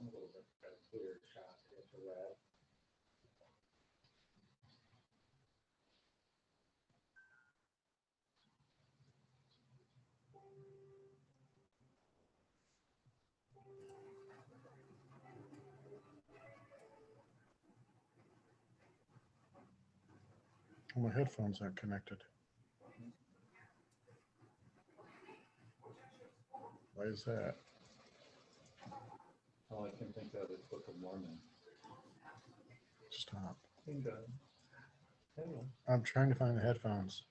a little bit better, clear shot to get the red. My headphones aren't connected. Why is that? All I can think of is Book of Mormon. Stop. Bingo. Hello. I'm trying to find the headphones.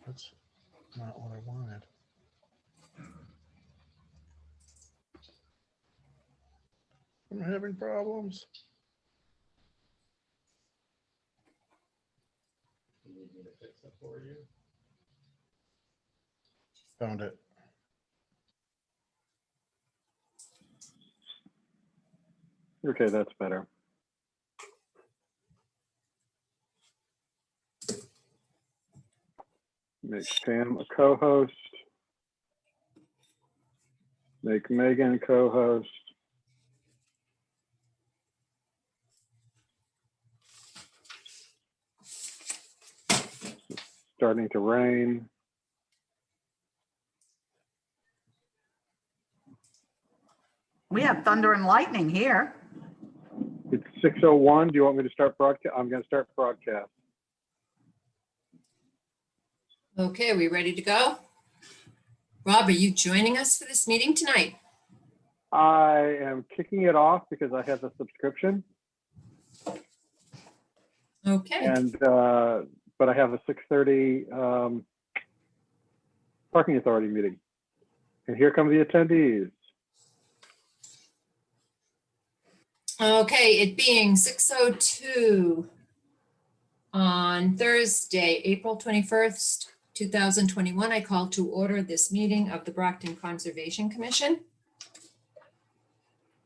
That's not what I wanted. I'm having problems. You need me to fix it for you? Found it. Okay, that's better. Make Pam a co-host. Make Megan co-host. Starting to rain. We have thunder and lightning here. It's 6:01. Do you want me to start broadcast? I'm going to start broadcast. Okay, are we ready to go? Rob, are you joining us for this meeting tonight? I am kicking it off because I have a subscription, Okay, and but I have a 6:30 parking authority meeting. And here come the attendees. okay, it being 6:02 on Thursday, April 21st, 2021, I call to order this meeting of the Brockton Conservation Commission.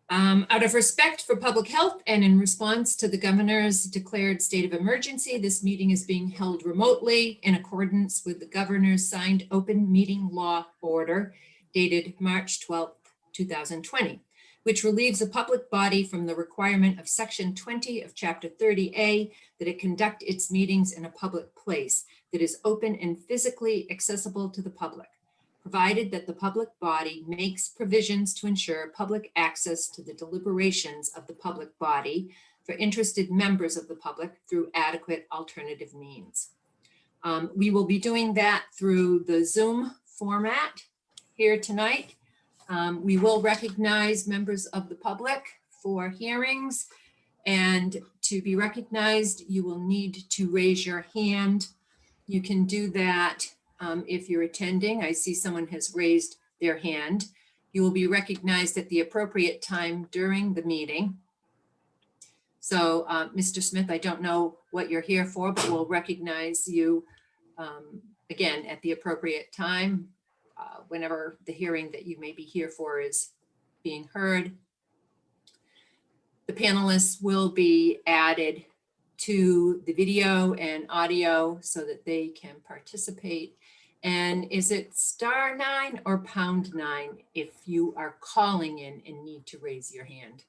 Out of respect for public health and in response to the governor's declared state of emergency, this meeting is being held remotely in accordance with the governor's signed open meeting law order dated March 12th, 2020, which relieves a public body from the requirement of Section 20 of Chapter 30A that it conduct its meetings in a public place that is open and physically accessible to the public, provided that the public body makes provisions to ensure public access to the deliberations of the public body for interested members of the public through adequate alternative means. We will be doing that through the Zoom format here tonight. We will recognize members of the public for hearings, and to be recognized, you will need to raise your hand. You can do that if you're attending. I see someone has raised their hand. You will be recognized at the appropriate time during the meeting. So, Mr. Smith, I don't know what you're here for, but we'll recognize you again at the appropriate time whenever the hearing that you may be here for is being heard. The panelists will be added to the video and audio so that they can participate. And is it *9 or #9 if you are calling in and need to raise your hand?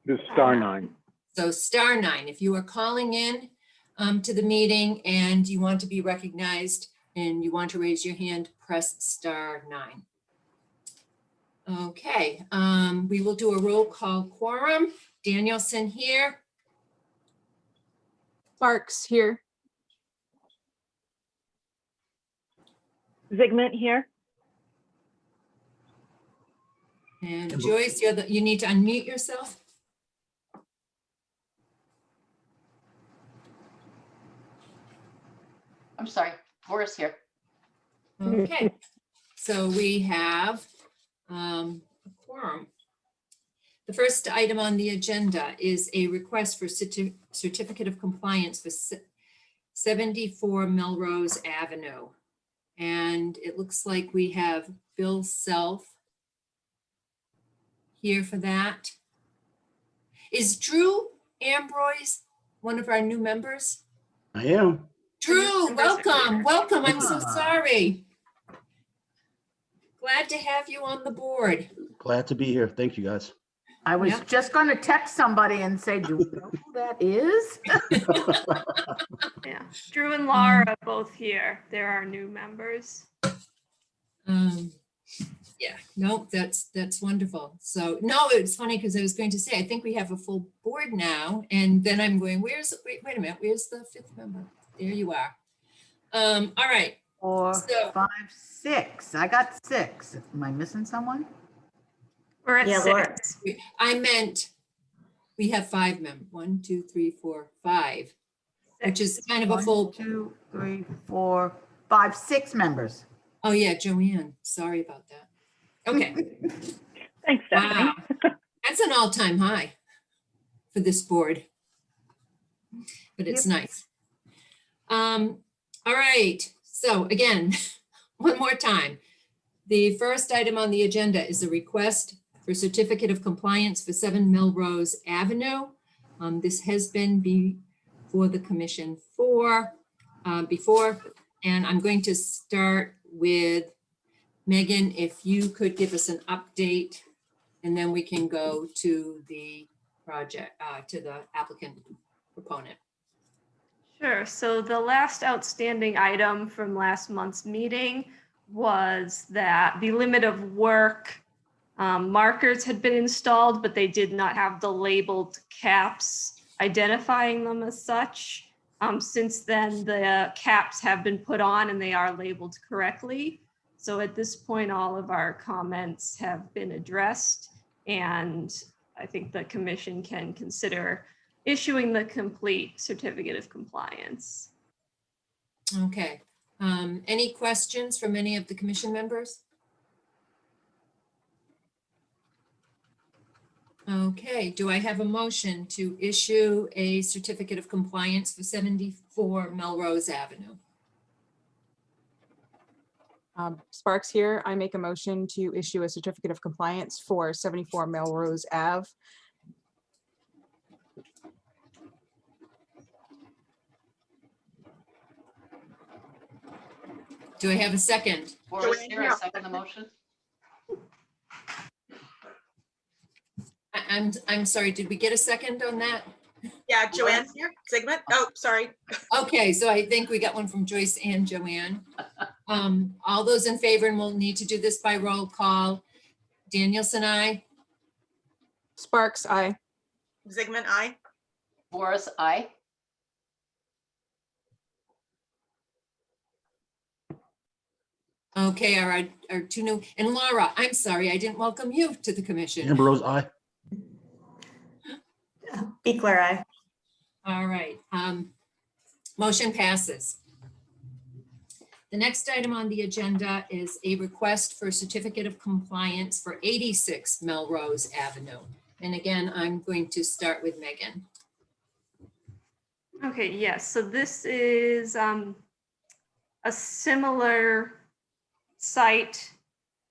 This *9. So *9, if you are calling in to the meeting and you want to be recognized and you want to raise your hand, press *9. Okay, we will do a roll call quorum. Danielson here. Sparks here. Zygmunt here. And Joyce, you need to unmute yourself. I'm sorry, Laura's here. Okay, so we have a quorum. The first item on the agenda is a request for certificate of compliance for 74 Melrose Avenue. And it looks like we have Bill Self here for that. Is Drew Ambroise one of our new members? I am. Drew, welcome, welcome. I'm so Ah. sorry. Glad to have you on the board. Glad to be here. Thank you, guys. I was Yep. just going to text somebody and say, do we know who that is? Yeah, Drew and Laura are both here. They're our new members. Yeah, no, that's wonderful. So, no, it's funny because I was going to say, I think we have a full board now. And then I'm going, wait a minute, where's the fifth member? There you are. All right, 4, So- 5, 6. I got 6. Am I missing someone? We're at Yeah, Laura. 6. I meant we have 5 members, 1, 2, 3, 4, 5, which is kind of a 1, full, 2, 3, 4, 5, 6 members. oh yeah, Joanne, sorry about that. Okay. Thanks, Stephanie. Wow, that's an all-time high for this board. But it's Yep. nice. All right, so again, one more time. The first item on the agenda is a request for certificate of compliance for 7 Melrose Avenue. This has been before the commission before, and I'm going to start with Megan, if you could give us an update, and then we can go to the project, to the applicant proponent. Sure. So the last outstanding item from last month's meeting was that the limit of work markers had been installed, but they did not have the labeled caps identifying them as such. Since then, the caps have been put on and they are labeled correctly. So at this point, all of our comments have been addressed, and I think the commission can consider issuing the complete certificate of compliance. Okay, any questions from any of the commission members? Okay, do I have a motion to issue a certificate of compliance for 74 Melrose Avenue? Sparks here. I make a motion to issue a certificate of compliance for 74 Melrose Ave. Do I have a second? Boris here, I second the motion. I'm sorry, did we get a second on that? Yeah, Joanne's here. Sigmund. Oh, sorry. Okay, so I think we got one from Joyce and Joanne. All those in favor, and we'll need to do this by roll call. Danielson, aye. Sparks, aye. Sigmund, aye. Boris, aye. Okay, our two new, and Laura, I'm sorry, I didn't welcome you to the commission. Ambrose, aye. Be clear, aye. All right, motion passes. The next item on the agenda is a request for a certificate of compliance for 86 Melrose Avenue. And again, I'm going to start with Megan. Okay, yes, so this is a similar site.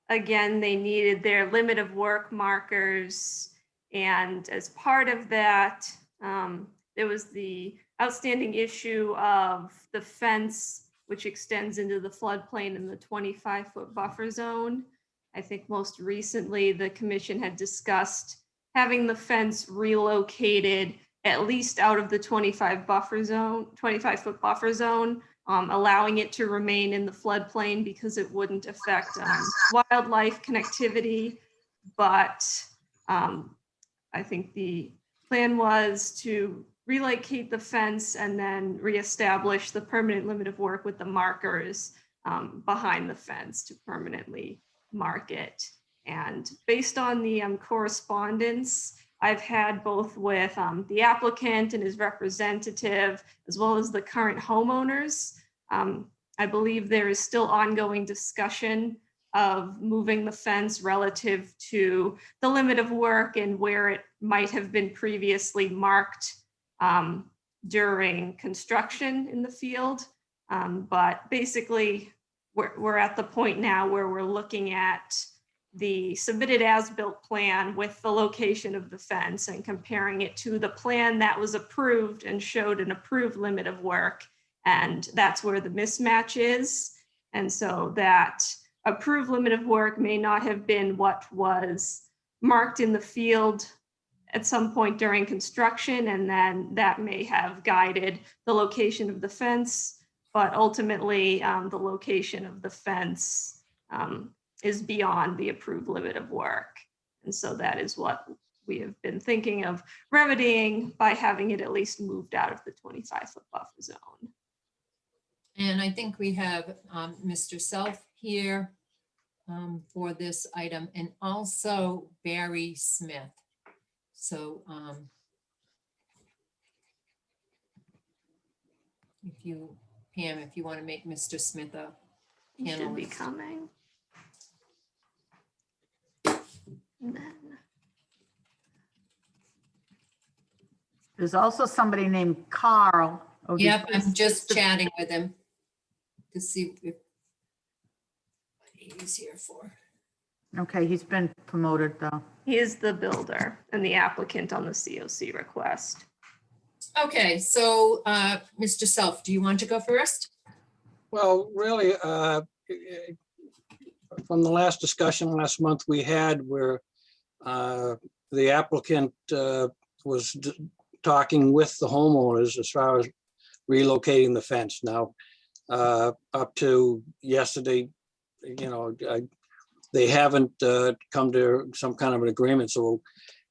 Again, they needed their limit of work markers. And as part of that, there was the outstanding issue of the fence, which extends into the floodplain in the 25-foot buffer zone. I think most recently, the commission had discussed having the fence relocated at least out of the 25-foot buffer zone, allowing it to remain in the floodplain because it wouldn't affect wildlife connectivity. But I think the plan was to relocate the fence and then reestablish the permanent limit of work with the markers behind the fence to permanently mark it. And based on the correspondence I've had both with the applicant and his representative, as well as the current homeowners, I believe there is still ongoing discussion of moving the fence relative to the limit of work and where it might have been previously marked during construction in the field. But basically, we're at the point now where we're looking at the submitted as-built plan with the location of the fence and comparing it to the plan that was approved and showed an approved limit of work, And that's where the mismatch is. And so that approved limit of work may not have been what was marked in the field at some point during construction, and then that may have guided the location of the fence. But ultimately, the location of the fence is beyond the approved limit of work. And so that is what we have been thinking of remedying by having it at least moved out of the 25-foot buffer zone. And I think we have Mr. Self here for this item, and also Barry Smith. So if you, Pam, if you want to make Mr. Smith a He should be panelist. coming. And then There's also somebody named Carl. Oh, he's- Yep, I'm just chatting with him to see if what he's here for. Okay, he's been promoted though. he is the builder and the applicant on the COC request. Okay, so Mr. Self, do you want to go first? Well, really, from the last discussion last month we had where the applicant was talking with the homeowners as far as relocating the fence. Now, up to yesterday, they haven't come to some kind of an agreement, so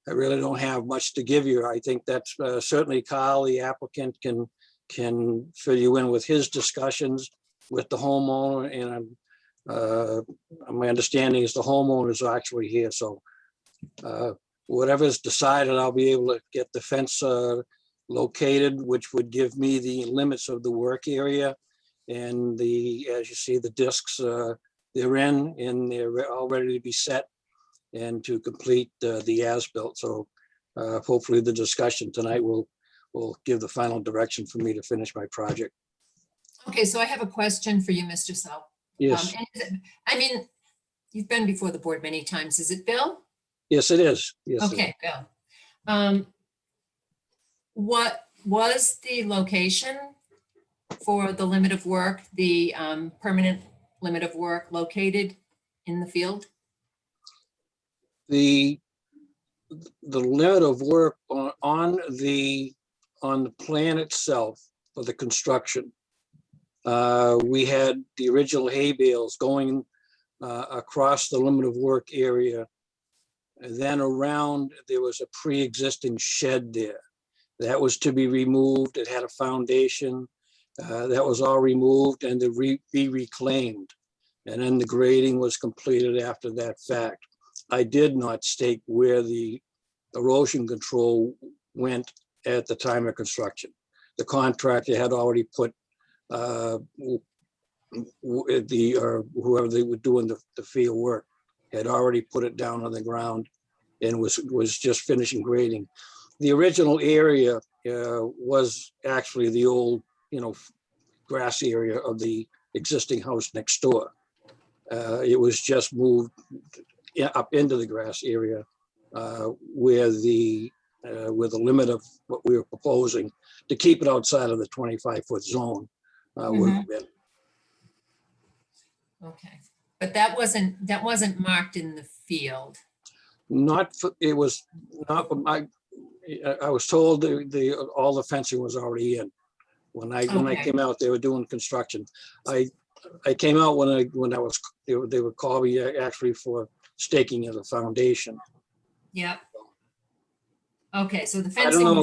I really don't have much to give you. I think that's certainly Kyle, the applicant, can fill you in with his discussions with the homeowner, and my understanding is the homeowner is actually here, so whatever's decided, I'll be able to get the fence located, which would give me the limits of the work area. And as you see, the discs, they're in and they're all ready to be set and to complete the as-built. So hopefully the discussion tonight will give the final direction for me to finish my project. Okay, so I have a question for you, Mr. Self. Yes, And is it- I mean, you've been before the board many times. Is it Bill? yes, it is. Yes, it is. Okay, Bill. What was the location for the limit of work, the permanent limit of work located in the field? The limit of work on the plan itself for the construction. We had the original hay bales going across the limit of work area. And then around, there was a pre-existing shed there. That was to be removed. It had a foundation. That was all removed and to be reclaimed. And then the grading was completed after that fact. I did not state where the erosion control went at the time of construction. The contractor had already put whoever they were doing the field work had already put it down on the ground and was just finishing grading. The original area was actually the old, grass area of the existing house next door. It was just moved up into the grass area where the limit of what we were proposing to keep it outside of the 25-foot zone would have been. Okay, but that wasn't marked in the field. It was not, I was told all the fencing was already in. When I Okay. came out, they were doing construction. I came out when they would call me actually for staking of the foundation. Yep. Okay, so the I fencing. don't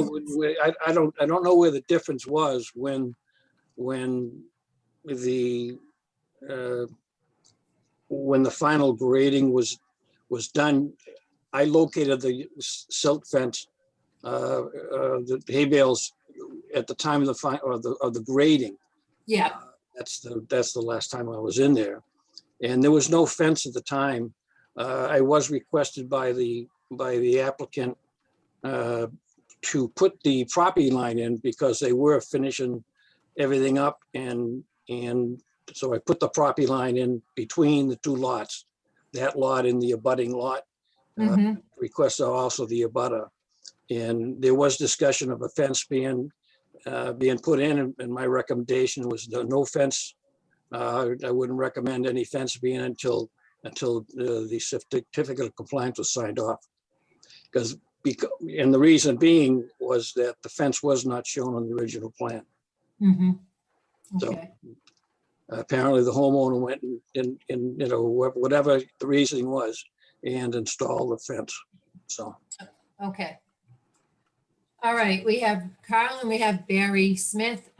know, I don't know where the difference was when the final grading was done. I located the silt fence, the hay bales at the time of the grading. Yeah, That's the last time I was in there, and there was no fence at the time. I was requested by the applicant to put the property line in because they were finishing everything up, and so I put the property line in between the two lots, that lot and the abutting lot. mhm. Requested also the abutter, and there was discussion of a fence being being put in, and my recommendation was no fence. I wouldn't recommend any fence being until the certificate of compliance was signed off. And the reason being was that the fence was not shown on the original plan. Mhm. So Okay. apparently the homeowner went and, you know, whatever the reasoning was, and installed the fence. So, Okay. All right, we have Carl and we have Barry Smith.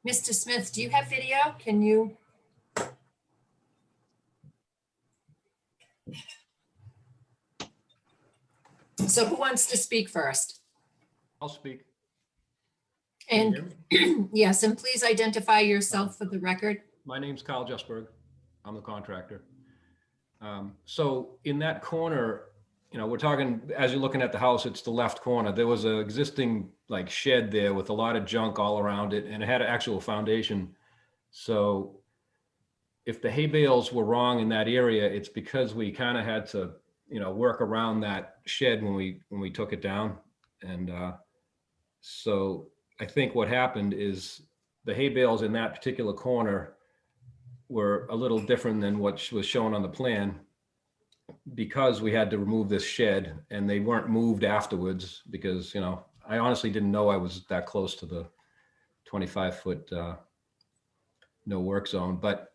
Mr. Smith, do you have video? Can you? So who wants to speak first? I'll speak. Can you hear And me? yes, and please identify yourself for the record. My name's Kyle Jesberg. I'm the contractor. So in that corner, you know, we're talking, as you're looking at the house, it's the left corner. There was an existing like shed there with a lot of junk all around it, and it had an actual foundation. So if the hay bales were wrong in that area, it's because we kind of had to, you know, work around that shed when we took it down. And so I think what happened is the hay bales in that particular corner were a little different than what was shown on the plan, because we had to remove this shed, and they weren't moved afterwards because, you know, I honestly didn't know I was that close to the 25-foot no work zone. But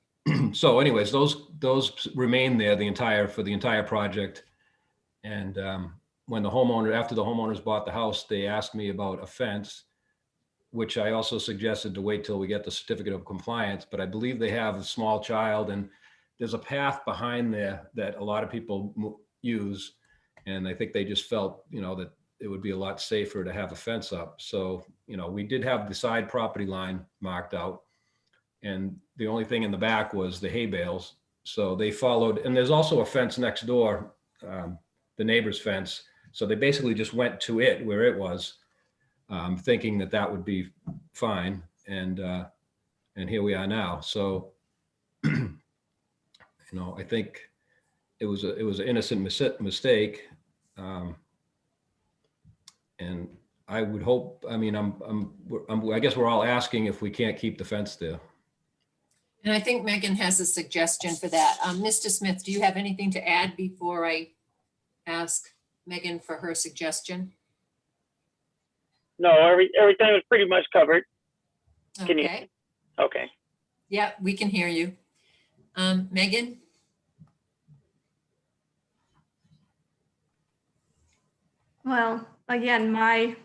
so anyways, those remain there for the entire project. And when after the homeowners bought the house, they asked me about a fence, which I also suggested to wait till we get the certificate of compliance. But I believe they have a small child, and there's a path behind there that a lot of people use. And I think they just felt, you know, that it would be a lot safer to have a fence up. So, you know, we did have the side property line marked out, and the only thing in the back was the hay bales. So they followed, and there's also a fence next door, the neighbor's fence. So they basically just went to it where it was, thinking that that would be fine. And here we are now. So, you know, I think it was an innocent mistake. And I would hope, I mean, I guess we're all asking if we can't keep the fence there. And I think Megan has a suggestion for that. Mr. Smith, do you have anything to add before I ask Megan for her suggestion? No, everything was pretty much covered. Can you? Okay. Okay. Yeah, we can hear you. Megan? Well, again, my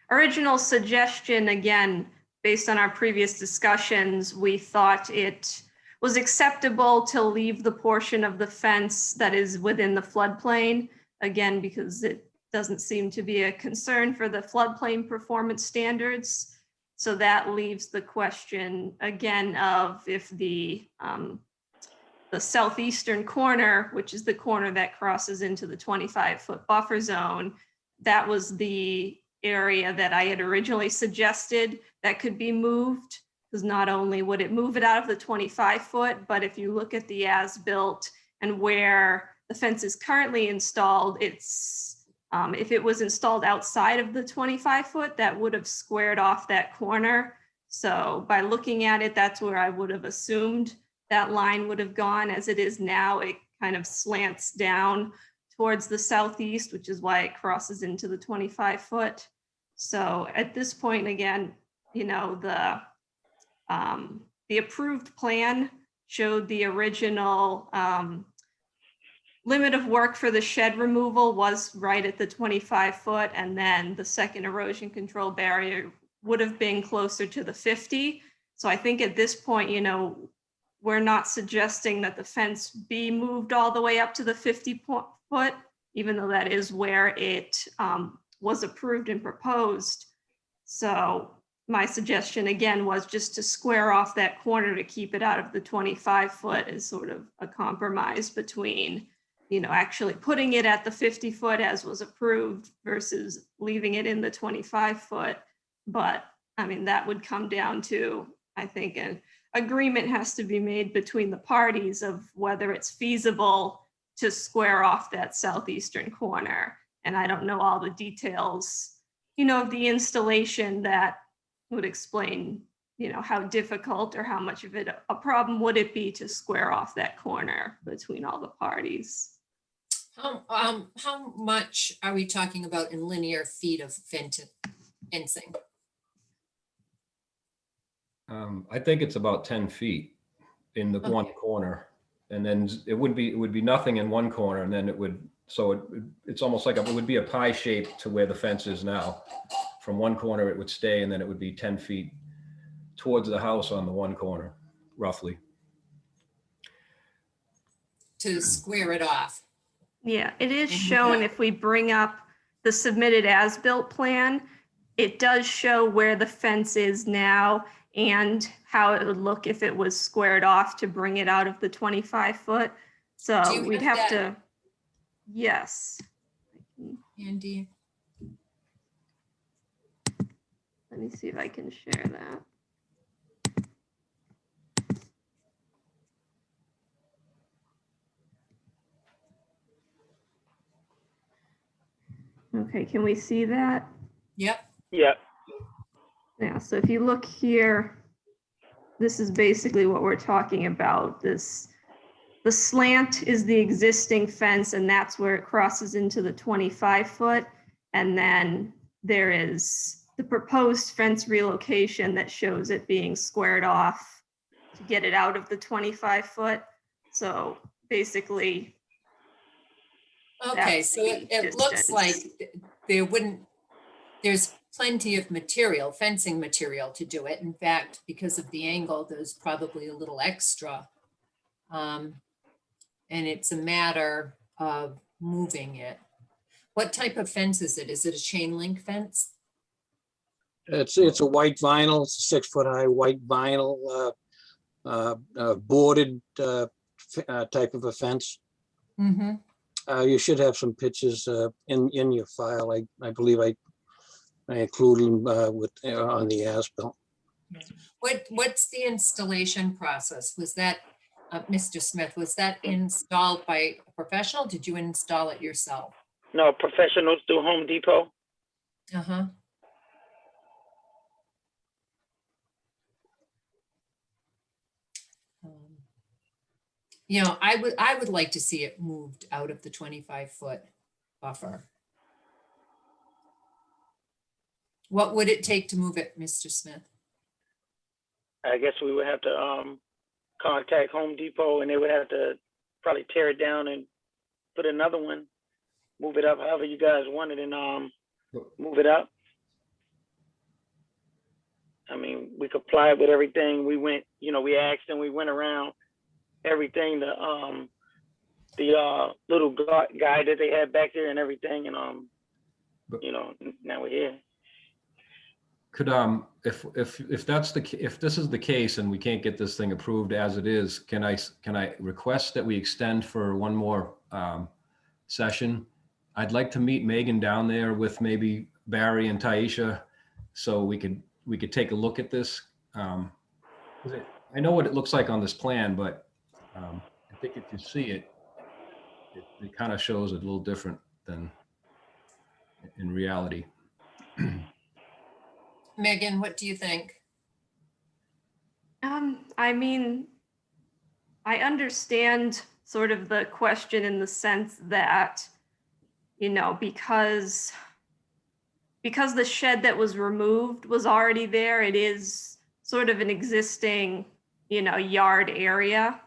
original suggestion, again, based on our previous discussions, we thought it was acceptable to leave the portion of the fence that is within the floodplain, again, because it doesn't seem to be a concern for the floodplain performance standards. So that leaves the question again of if the southeastern corner, which is the corner that crosses into the 25-foot buffer zone, that was the area that I had originally suggested that could be moved, because not only would it move it out of the 25-foot, but if you look at the as-built and where the fence is currently installed, it's if it was installed outside of the 25-foot, that would have squared off that corner. So by looking at it, that's where I would have assumed that line would have gone. As it is now, it kind of slants down towards the southeast, which is why it crosses into the 25-foot. So at this point, again, you know, the approved plan showed the original limit of work for the shed removal was right at the 25-foot, and then the second erosion control barrier would have been closer to the 50. So I think at this point, you know, we're not suggesting that the fence be moved all the way up to the 50-foot, even though that is where it was approved and proposed. So my suggestion again was just to square off that corner to keep it out of the 25-foot as sort of a compromise between, you know, actually putting it at the 50-foot as was approved versus leaving it in the 25-foot. But I mean, that would come down to, I think, an agreement has to be made between the parties of whether it's feasible to square off that southeastern corner. And I don't know all the details of the installation that would explain, how difficult or how much of it a problem would it be to square off that corner between all the parties. How much are we talking about in linear feet of fencing? I think it's about 10 feet in the one corner. And then it would be nothing in one corner, and then it's almost like it would be a pie shape to where the fence is now. From one corner it would stay, and then it would be 10 feet towards the house on the one corner, roughly. To square it off. Yeah, it is shown if we bring up the submitted as-built plan, it does show where the fence is now and how it would look if it was squared off to bring it out of the 25-foot. So Do you we'd have have that? to, yes. Andy, Let me see if I can share that. Okay, can we see that? yep, Yep. Yeah, so if you look here, this is basically what we're talking about. The slant is the existing fence, and that's where it crosses into the 25-foot. And then there is the proposed fence relocation that shows it being squared off to get it out of the 25-foot. So basically, okay, that's so the it looks distance. like there's plenty of material, fencing material to do it. In fact, because of the angle, there's probably a little extra. And it's a matter of moving it. What type of fence is it? Is it a chain link fence? It's a white vinyl, it's a 6-foot high white vinyl, boarded type of a fence. Mm-hmm. You should have some pictures in your file. I believe I included them on the as-built. What's the installation process? Was that, Mr. Smith, was that installed by a professional? Did you install it yourself? No, professionals do Home Depot. Uh-huh. I would like to see it moved out of the 25-foot buffer. What would it take to move it, Mr. Smith? I guess we would have to contact Home Depot, and they would have to probably tear it down and put another one, move it up however you guys want it, and move it up. I mean, we complied with everything. We went, we asked and we went around everything, the little guide that they had back there and everything, and now we're here. Could, if this is the case and we can't get this thing approved as it is, can I request that we extend for one more session? I'd like to meet Megan down there with maybe Barry and Taisha, so we could take a look at this. I know what it looks like on this plan, but I think if you see it kind of shows it a little different than in reality. Megan, what do you think? I mean, I understand sort of the question in the sense that, because the shed that was removed was already there, it is sort of an existing, yard area.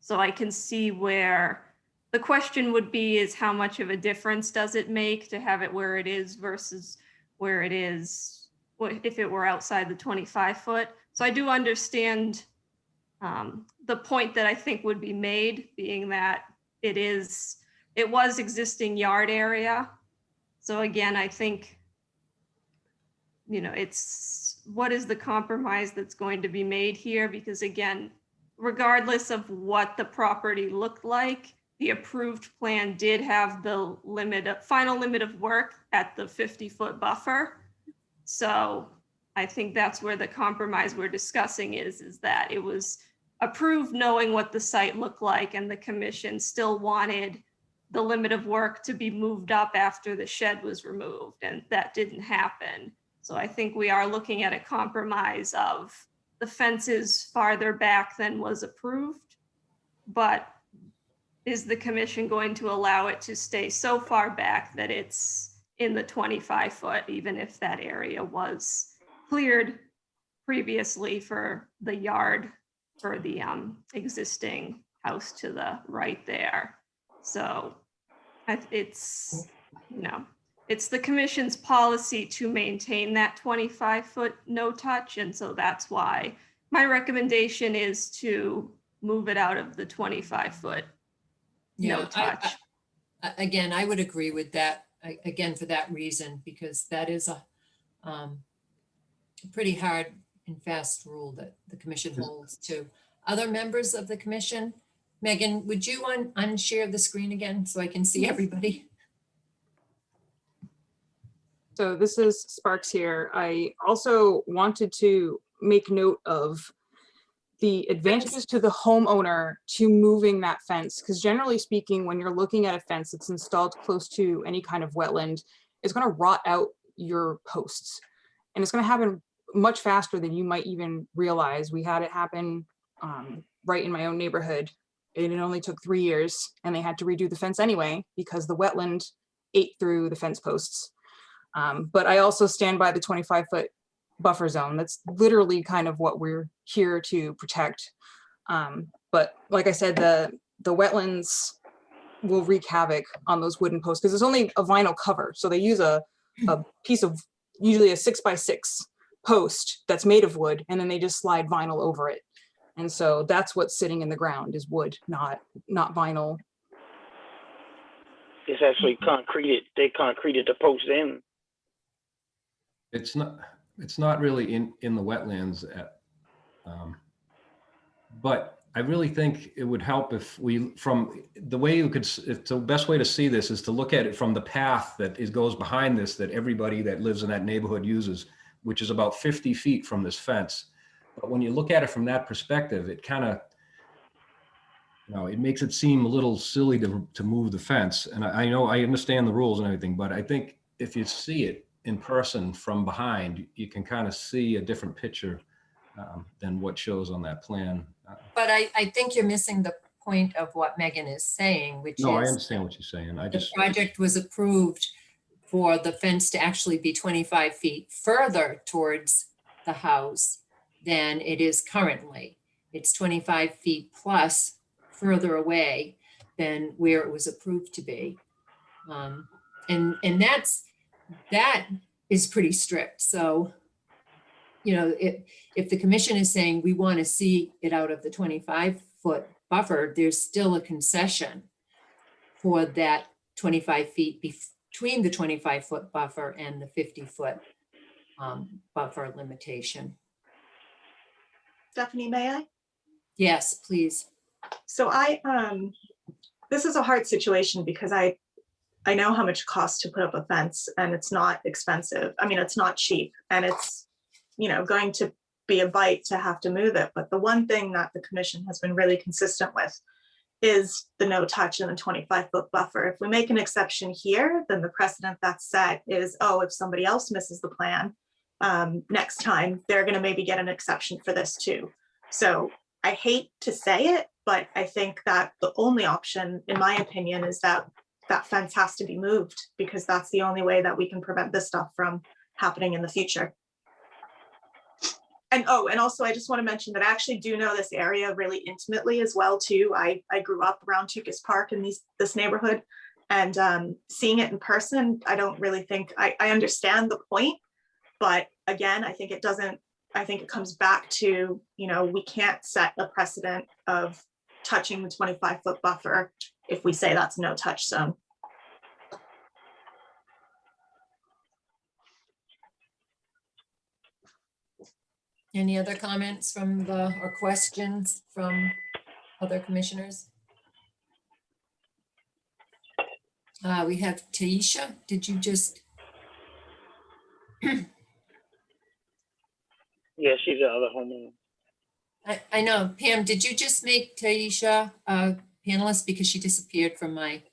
So I can see where the question would be is how much of a difference does it make to have it where it is versus where it is if it were outside the 25-foot. So I do understand the point that I think would be made, being that it was existing yard area. So again, I think, it's what is the compromise that's going to be made here? Because again, regardless of what the property looked like, the approved plan did have the final limit of work at the 50-foot buffer. So I think that's where the compromise we're discussing is that it was approved knowing what the site looked like, and the commission still wanted the limit of work to be moved up after the shed was removed, and that didn't happen. So I think we are looking at a compromise of the fences farther back than was approved, but is the commission going to allow it to stay so far back that it's in the 25 foot, even if that area was cleared previously for the yard for the existing house to the right there? So it's, you know, it's the commission's policy to maintain that 25-foot no touch. And so that's why my recommendation is to move it out of the 25-foot no Yeah, touch. Again, I would agree with that, again, for that reason, because that is a pretty hard and fast rule that the commission holds to. Other members of the commission? Megan, would you unshare the screen again so I can see everybody? So this is Sparks here. I also wanted to make note of the advantages to the homeowner to moving that fence, because generally speaking, when you're looking at a fence that's installed close to any kind of wetland, it's going to rot out your posts, and it's going to happen much faster than you might even realize. We had it happen right in my own neighborhood. It only took 3 years, and they had to redo the fence anyway because the wetland ate through the fence posts. But I also stand by the 25-foot buffer zone. That's literally kind of what we're here to protect. But like I said, the wetlands will wreak havoc on those wooden posts because it's only a vinyl cover. So they use a piece of, usually a 6x6 post that's made of wood, and then they just slide vinyl over it. And so that's what's sitting in the ground is wood, not vinyl. It's actually concreted. They concreted the post in. It's not really in the wetlands but I really think it would help if we, from the way you could, if the best way to see this is to look at it from the path that goes behind this, that everybody that lives in that neighborhood uses, which is about 50 feet from this fence. But when you look at it from that perspective, it kind of, it makes it seem a little silly to move the fence. And I know, I understand the rules and everything, but I think if you see it in person from behind, you can kind of see a different picture than what shows on that plan. But I think you're missing the point of what Megan is saying, which No, I is understand what you're saying. the project was approved for the fence to actually be 25 feet further towards the house than it is currently. It's 25 feet plus further away than where it was approved to be. And that is pretty strict. So, if the commission is saying we want to see it out of the 25-foot buffer, there's still a concession for that 25 feet between the 25-foot buffer and the 50-foot buffer limitation. Stephanie, may I? Yes, please. So this is a hard situation because I know how much it costs to put up a fence, and it's not expensive. I mean, it's not cheap, and it's, going to be a bite to have to move it. But the one thing that the commission has been really consistent with is the no touch and the 25-foot buffer. If we make an exception here, then the precedent that's set is, if somebody else misses the plan next time, they're going to maybe get an exception for this too. So I hate to say it, but I think that the only option, in my opinion, is that fence has to be moved, because that's the only way that we can prevent this stuff from happening in the future. And also I just want to mention that I actually do know this area really intimately as well too. I grew up around Tukas Park in this neighborhood, and seeing it in person, I don't really think I understand the point, but again, I think it comes back to, we can't set a precedent of touching the 25-foot buffer if we say that's no touch zone. Any other comments from or questions from other commissioners? We have Taisha. Did you just? Yeah, she's the other homeowner. I know, Pam, did you just make Taisha a panelist because she disappeared from my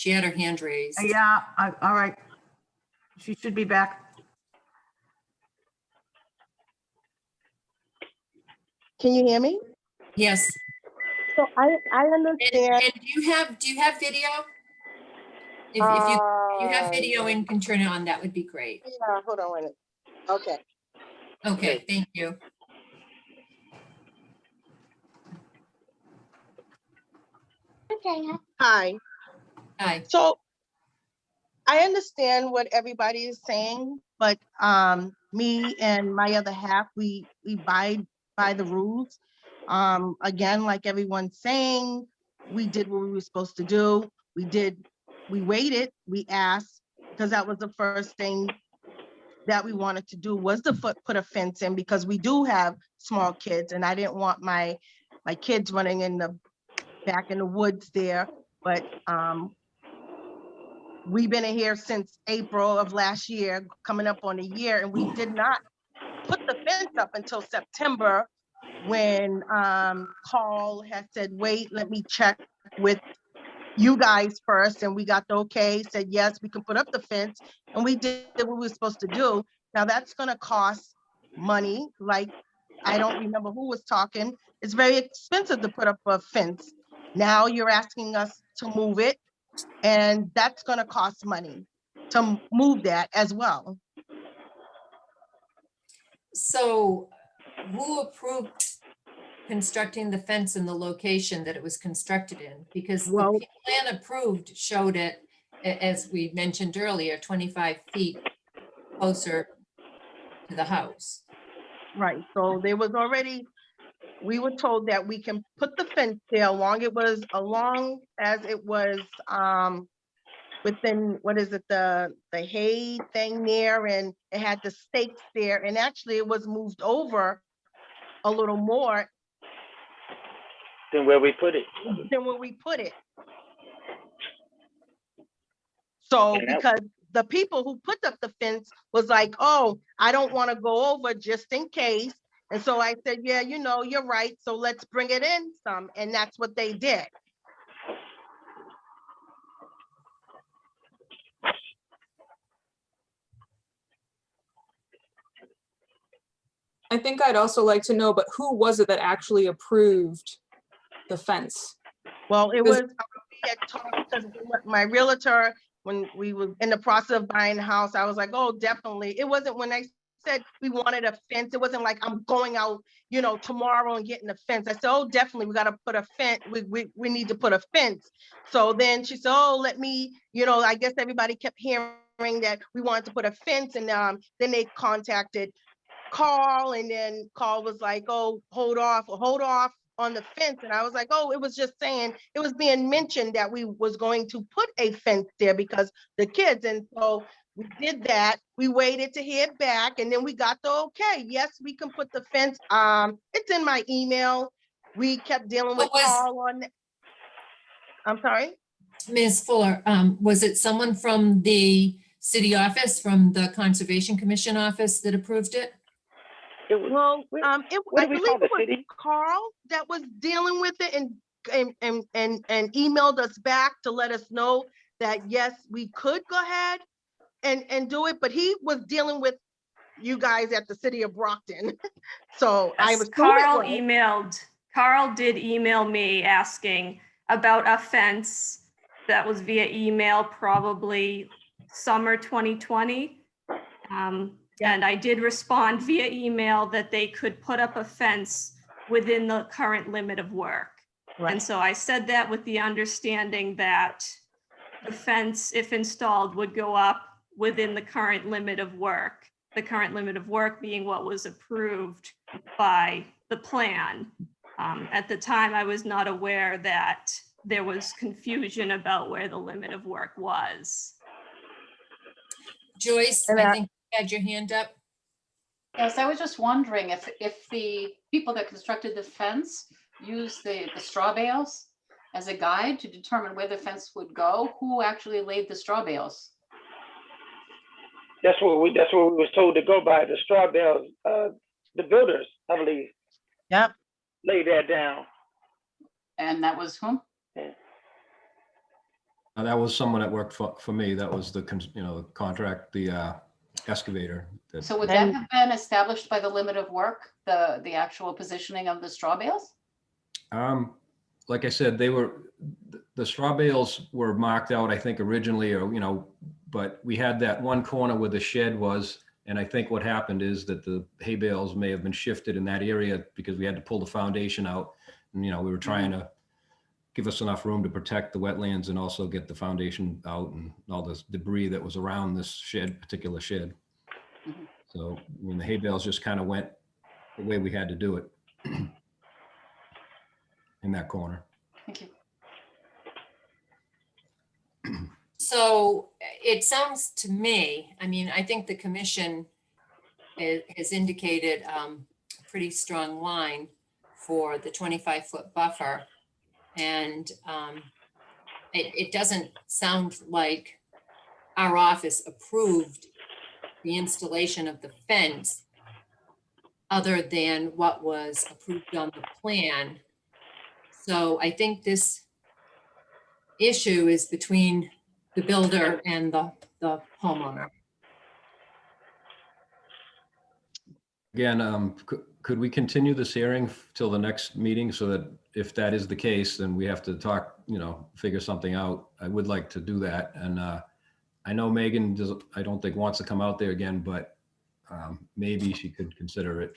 She had her hand raised. Yeah, all right. She should be back. Can you hear me? Yes. So I And understand. do you have video? If you have video and can turn it on, that would be great. Yeah, hold on a minute. Okay. Okay, thank you. Hi. Hi. So I understand what everybody is saying, but me and my other half, we abide by the rules. Again, like everyone's saying, we did what we were supposed to do. We waited, we asked, because that was the first thing that we wanted to do was to put a fence in, because we do have small kids and I didn't want my kids running in the back in the woods there. But we've been in here since April of last year, coming up on a year, and we did not put the fence up until September, when Carl had said, wait, let me check with you guys first, and we got the okay, said yes, we can put up the fence, and we did what we were supposed to do. Now that's gonna cost money, like, I don't remember who was talking. It's very expensive to put up a fence. Now you're asking us to move it, and that's gonna cost money to move that as well. So who approved constructing the fence in the location that it was constructed in? Because the Well, plan approved showed it, as we mentioned earlier, 25 feet closer to the house. right, so there was already, we were told that we can put the fence there as long as it was within, what is it, the hay thing there, and it had the stakes there, and actually it was moved over a little more Then where we put it. than where we put it. So And that- because the people who put up the fence was like, oh, I don't want to go over just in case. And so I said, yeah, you know, you're right. So let's bring it in some. And that's what they did. I think I'd also like to know, but who was it that actually approved the fence? Well, it Was- was, we had talked, because my realtor, when we were in the process of buying the house, I was like, oh, definitely. It wasn't when I said we wanted a fence. It wasn't like I'm going out, you know, tomorrow and getting a fence. I said, oh, definitely, we got to put a fence. We need to put a fence. So then she said, oh, let me, you know, I guess everybody kept hearing that we wanted to put a fence, and then they contacted Carl, and then Carl was like, oh, hold off on the fence. And I was like, oh, it was just saying, it was being mentioned that we was going to put a fence there because the kids. And so we did that. We waited to hear back, and then we got the okay. Yes, we can put the fence. It's in my email. We kept dealing with Carl on. I'm sorry? Ms. Fuller, was it someone from the city office, from the Conservation Commission office that approved it? Well, I what do we believe call the it was city? Carl that was dealing with it, and emailed us back to let us know that yes, we could go ahead and do it, but he was dealing with you guys at the city of Brockton. So I was Carl did email me asking about a fence that was via email, probably summer 2020. And I did respond via email that they could put up a fence within the current limit of work. Right. And so I said that with the understanding that the fence, if installed, would go up within the current limit of work. The current limit of work being what was approved by the plan. At the time, I was not aware that there was confusion about where the limit of work was. Joyce, I think you had your hand up. Yes, I was just wondering if the people that constructed the fence used the straw bales as a guide to determine where the fence would go, who actually laid the straw bales? That's what we was told to go by, the straw bales. The builders, I believe. Yep. Laid that down. And that was whom? That was someone that worked for me. That was the, the contract, the excavator. that- So would that have been established by the limit of work, the actual positioning of the straw bales? Like I said, the straw bales were marked out, I think originally, or, but we had that one corner where the shed was. And I think what happened is that the hay bales may have been shifted in that area because we had to pull the foundation out. And, we were trying to give us enough room to protect the wetlands and also get the foundation out and all this debris that was around this particular shed. So when the hay bales just kind of went the way we had to do it in that corner. Thank you. So it sounds to me, I think the commission has indicated a pretty strong line for the 25-foot buffer. And it doesn't sound like our office approved the installation of the fence other than what was approved on the plan. So I think this issue is between the builder and the homeowner. Again, could we continue this hearing till the next meeting so that if that is the case, then we have to talk, figure something out. I would like to do that. And I know Megan I don't think wants to come out there again, but maybe she could consider it.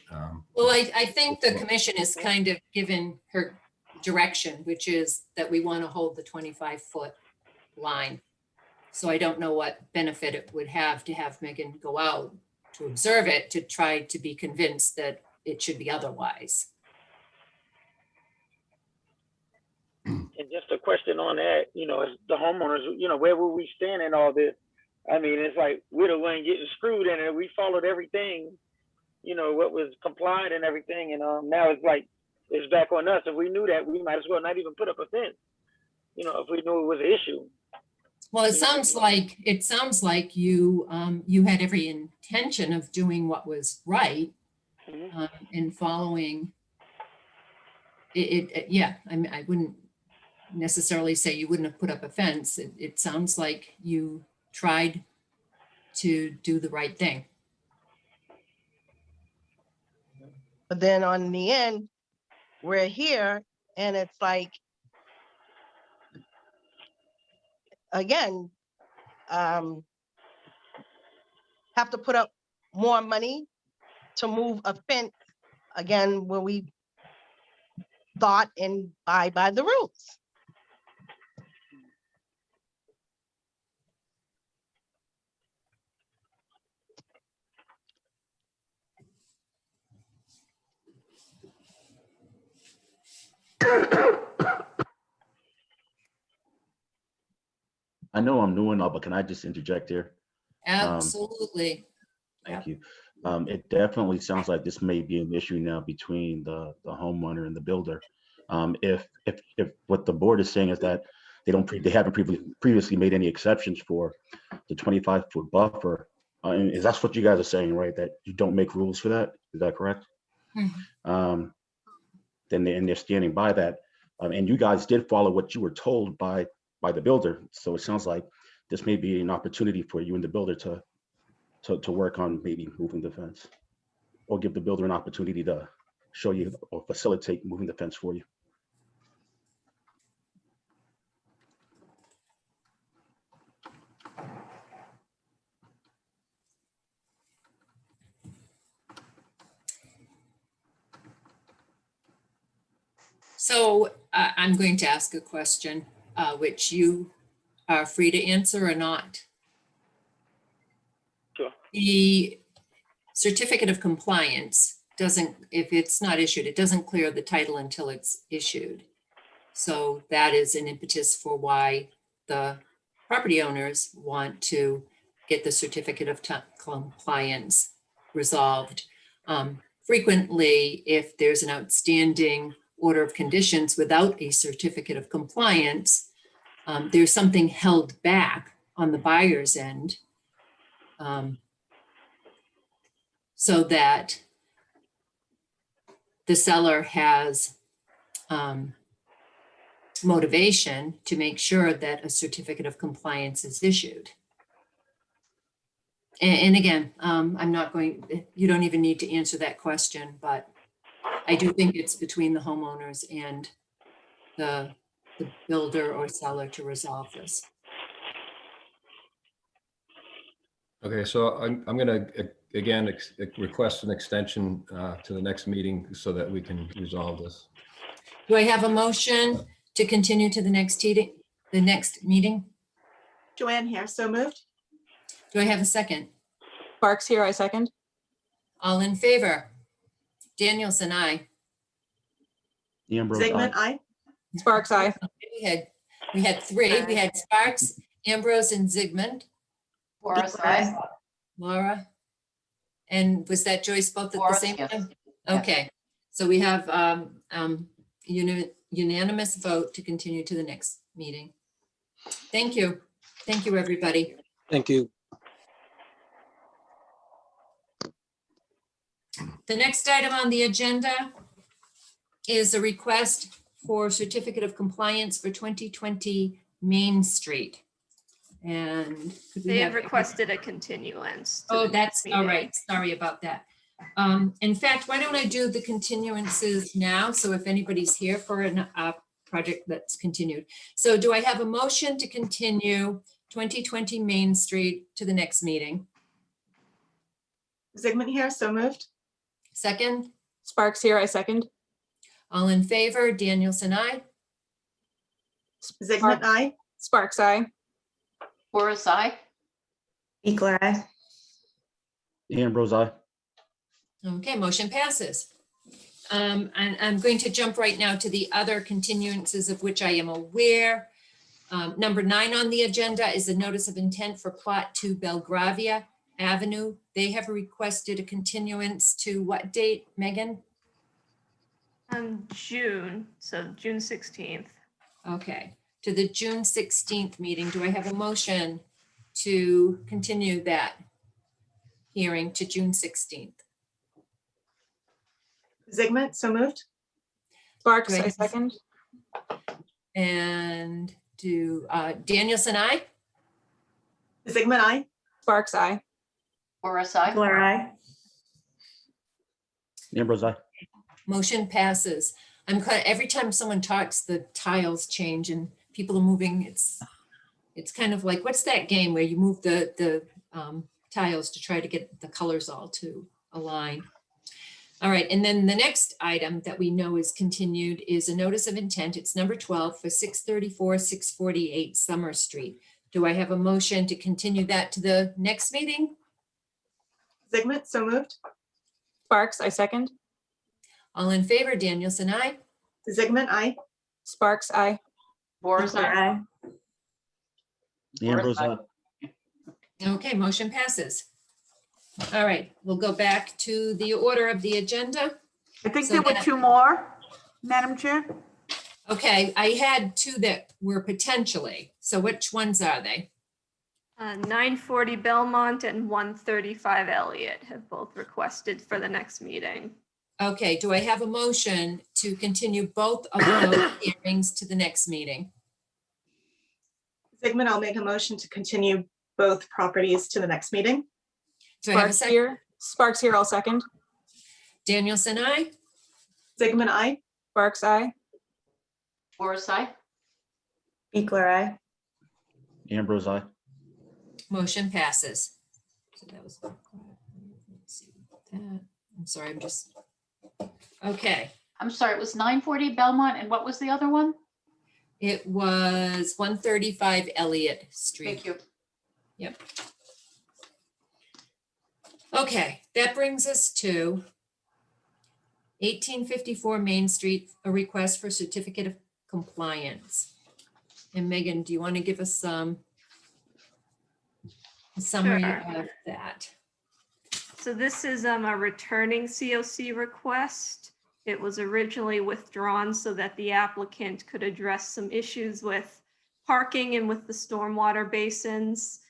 Well, I think the commission is kind of given her direction, which is that we want to hold the 25-foot line. So I don't know what benefit it would have to have Megan go out to observe it, to try to be convinced that it should be otherwise. And just a question on that, as the homeowners, where will we stand in all this? It's like we're the one getting screwed in it. We followed everything, what was complied and everything. And now it's like, it's back on us. If we knew that, we might as well not even put up a fence, if we knew it was an issue. Well, it sounds like you had every intention of doing what was right and following it. Yeah, I wouldn't necessarily say you wouldn't have put up a fence. It sounds like you tried to do the right thing. But then on the end, we're here and it's like, again, have to put up more money to move a fence again when we thought and by the rules. I know I'm new and all, but can I just interject here? Absolutely. Thank you. It definitely sounds like this may be an issue now between the homeowner and the builder. If what the board is saying is that they haven't previously made any exceptions for the 25-foot buffer, and is that's what you guys are saying, right? That you don't make rules for that? Is that correct? Mm-hmm. Then they're standing by that, and you guys did follow what you were told by the builder. So it sounds like this may be an opportunity for you and the builder to work on maybe moving the fence, or give the builder an opportunity to show you or facilitate moving the fence for you. So I'm going to ask a question, which you are free to answer or not. Sure. The certificate of compliance doesn't, if it's not issued, it doesn't clear the title until it's issued. So that is an impetus for why the property owners want to get the certificate of compliance resolved. Frequently, if there's an outstanding order of conditions without a certificate of compliance, there's something held back on the buyer's end, so that the seller has motivation to make sure that a certificate of compliance is issued. And again, I'm not going, you don't even need to answer that question, but I do think it's between the homeowners and the builder or seller to resolve this. Okay, so I'm gonna, again, request an extension to the next meeting so that we can resolve this. Do I have a motion to continue to the next meeting? Joanne here, so moved. Do I have a second? Sparks here, I second. All in favor? Danielson, aye. Ambrose, aye. Zigmund, aye. Sparks, aye. We had three. We had Sparks, Ambrose, and Zygmunt. Boris, aye. Laura? And was that Joyce both at the Boris, same yes. time? Okay, so we have unanimous vote to continue to the next meeting. Thank you. Thank you, everybody. Thank you. The next item on the agenda is a request for certificate of compliance for 2020 Main Street. And could we They have have requested a continuance. to Oh, the that's next all meeting. right. Sorry about that. In fact, why don't I do the continuances now? So if anybody's here for a project that's continued. So do I have a motion to continue 2020 Main Street to the next meeting? Zigmund here, so moved. Second, Sparks here, I second. all in favor, Danielson, aye. Zigmund, aye. Sparks, aye. Boris, aye. Equal aye. Ambrose, aye. Okay, motion passes. And I'm going to jump right now to the other continuances of which I am aware. Number 9 on the agenda is a notice of intent for Plot 2 Belgravia Avenue. They have requested a continuance to what date, Megan? June, so June 16th. Okay, to the June 16th meeting. Do I have a motion to continue that hearing to June 16th? Zigmund, so moved. Sparks, Do I I have- second. And do Danielson, aye? Zigmund, aye. Sparks, aye. Boris, aye. Equal aye. Ambrose, aye. Motion passes. Every time someone talks, the tiles change and people are moving. It's kind of like, what's that game where you move the tiles to try to get the colors all to align? All right, and then the next item that we know is continued is a notice of intent. It's number 12 for 634, 648 Summer Street. Do I have a motion to continue that to the next meeting? Zigmund, so moved. Sparks, I second. All in favor, Danielson, aye. Zigmund, aye. Sparks, aye. Boris, Equal aye. Ambrose, aye. Okay, motion passes. All right, we'll go back to the order of the agenda. I think So there were then- 2 more, Madam Chair. Okay, I had 2 that were potentially, so which ones are they? 940 Belmont and 135 Elliott have both requested for the next meeting. Okay, do I have a motion to continue both of those hearings to the next meeting? Zigmund, I'll make a motion to continue both properties to the next meeting. Do I have a Sparks second? here. Sparks here, I'll second. Danielson, aye? Zigmund, aye. Sparks, aye. Boris, aye. Equal aye. Ambrose, aye. Motion passes. So that was, let's see that. I'm sorry, I'm just, okay. I'm sorry, it was 940 Belmont, and what was the other one? It was 135 Elliott Street. Thank you. Yep. Okay, that brings us to 1854 Main Street, a request for certificate of compliance. And Megan, do you want to give us a summary Sure. of that? So this is a returning COC request. It was originally withdrawn so that the applicant could address some issues with parking and with the stormwater basins.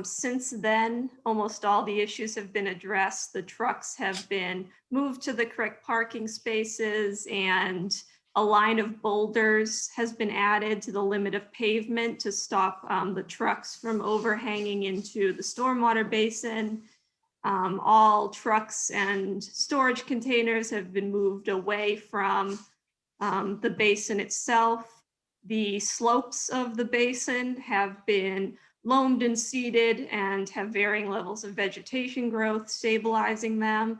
Since then, almost all the issues have been addressed. The trucks have been moved to the correct parking spaces and a line of boulders has been added to the limit of pavement to stop the trucks from overhanging into the stormwater basin. All trucks and storage containers have been moved away from the basin itself. The slopes of the basin have been loamed and seeded and have varying levels of vegetation growth, stabilizing them.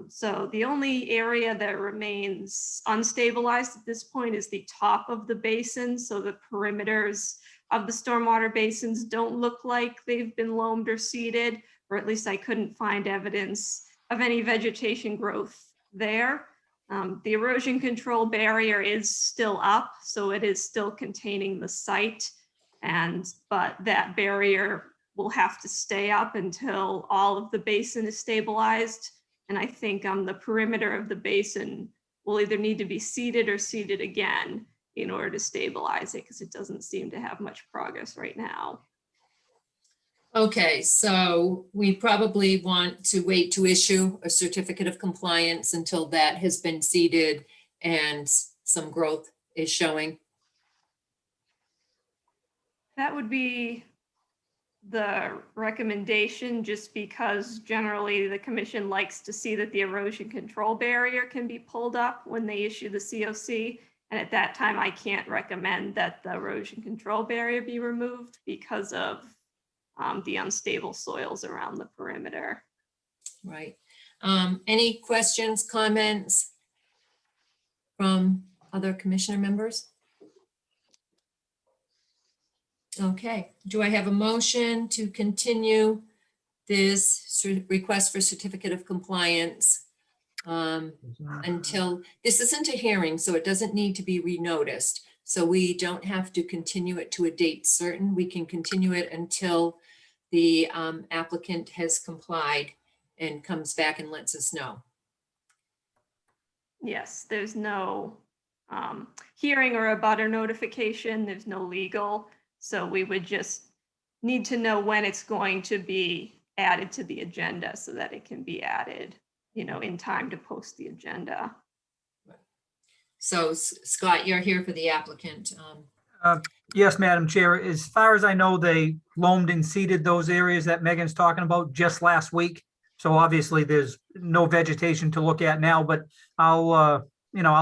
So the only area that remains unstabilized at this point is the top of the basin. So the perimeters of the stormwater basins don't look like they've been loamed or seeded, or at least I couldn't find evidence of any vegetation growth there. The erosion control barrier is still up, so it is still containing the site, but that barrier will have to stay up until all of the basin is stabilized. And I think the perimeter of the basin will either need to be seeded or seeded again in order to stabilize it, because it doesn't seem to have much progress right now. Okay, so we probably want to wait to issue a certificate of compliance until that has been seeded and some growth is showing. That would be the recommendation, just because generally the commission likes to see that the erosion control barrier can be pulled up when they issue the COC. And at that time, I can't recommend that the erosion control barrier be removed because of the unstable soils around the perimeter. Right. Any questions, comments from other commissioner members? Okay, do I have a motion to continue this request for certificate of compliance until, this isn't a hearing, so it doesn't need to be renoticed. So we don't have to continue it to a date certain. We can continue it until the applicant has complied and comes back and lets us know. Yes, there's no hearing or a butter notification. There's no legal. So we would just need to know when it's going to be added to the agenda so that it can be added, in time to post the agenda. So Scott, you're here for the applicant. Yes, Madam Chair. As far as I know, they loamed and seeded those areas that Megan's talking about just last week. So obviously there's no vegetation to look at now, but I'll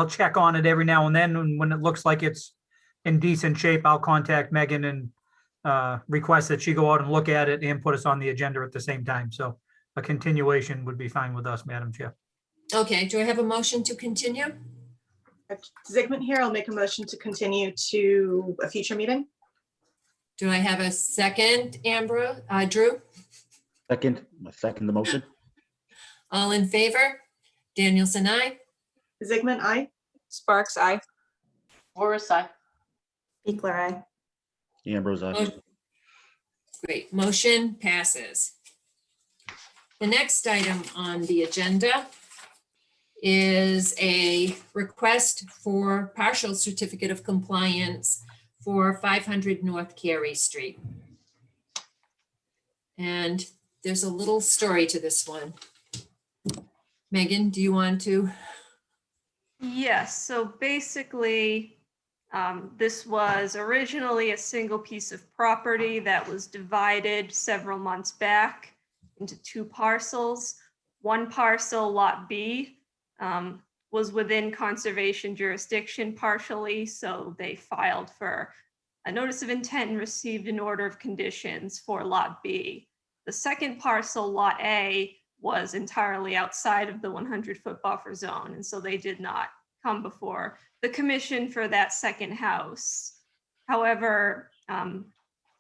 check on it every now and then. And when it looks like it's in decent shape, I'll contact Megan and request that she go out and look at it and put us on the agenda at the same time. So a continuation would be fine with us, Madam Chair. Okay, do I have a motion to continue? Zygmunt here. I'll make a motion to continue to a future meeting. Do I have a second, Drew? Second the motion. All in favor? Danielson, aye. Zygmunt, aye. Sparks, aye. Morris, aye. Eckler, aye. Ambrose, aye. Great, motion passes. The next item on the agenda is a request for partial certificate of compliance for 500 North Carey Street. And there's a little story to this one. Megan, do you want to? Yes, so basically, this was originally a single piece of property that was divided several months back into two parcels. One parcel, Lot B, was within conservation jurisdiction partially, so they filed for a notice of intent and received an order of conditions for Lot B. The second parcel, Lot A, was entirely outside of the 100-foot buffer zone, and so they did not come before the commission for that second house. However,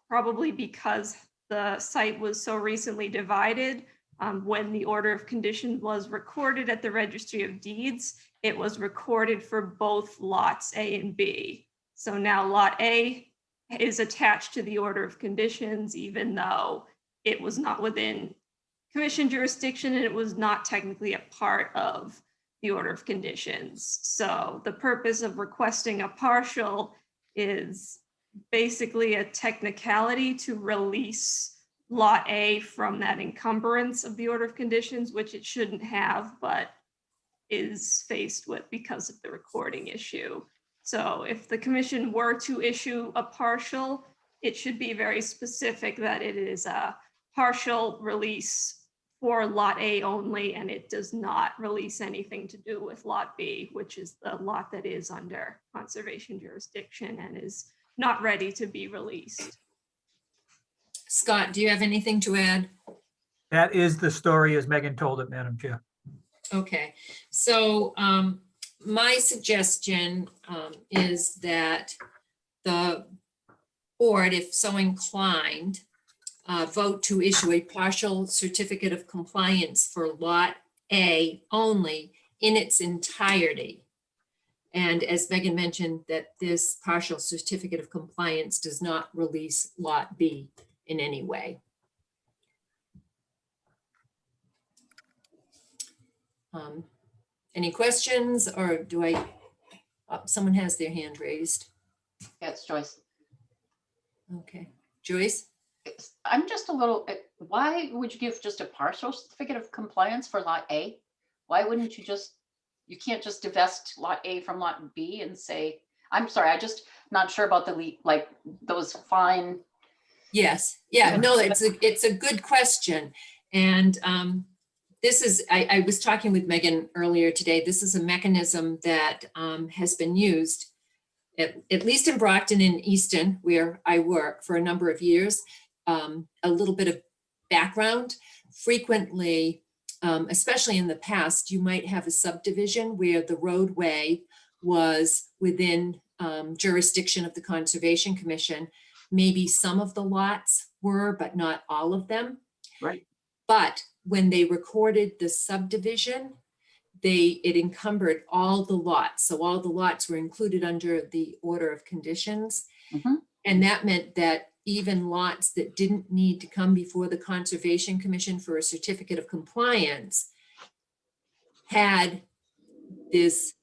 probably because the site was so recently divided, when the order of condition was recorded at the Registry of Deeds, it was recorded for both lots A and B. So now Lot A is attached to the order of conditions, even though it was not within commission jurisdiction and it was not technically a part of the order of conditions. So the purpose of requesting a partial is basically a technicality to release Lot A from that encumbrance of the order of conditions, which it shouldn't have, but is faced with because of the recording issue. So if the commission were to issue a partial, it should be very specific that it is a partial release for Lot A only, and it does not release anything to do with Lot B, which is the lot that is under conservation jurisdiction and is not ready to be released. Scott, do you have anything to add? That is the story as Megan told it, Madam Chair. Okay, so my suggestion is that the board, if so inclined, vote to issue a partial certificate of compliance for Lot A only in its entirety. And as Megan mentioned, that this partial certificate of compliance does not release Lot B in any way. Any questions, or do I, someone has their hand raised. Yeah, it's Joyce. Okay, Joyce? I'm just a little, why would you give just a partial certificate of compliance for Lot A? Why wouldn't you just, you can't just divest Lot A from Lot B and say, I'm sorry, I just not sure about the, like, those fine. Yes, yeah, no, it's a good question. And this is, I was talking with Megan earlier today. This is a mechanism that has been used at least in Brockton and Easton, where I work, for a number of years. A little bit of background. Frequently, especially in the past, you might have a subdivision where the roadway was within jurisdiction of the Conservation Commission. Maybe some of the lots were, but not all of them. Right. But when they recorded the subdivision, it encumbered all the lots. So all the lots were included under the order of conditions. And that meant that even lots that didn't need to come before the Conservation Commission for a certificate of compliance had this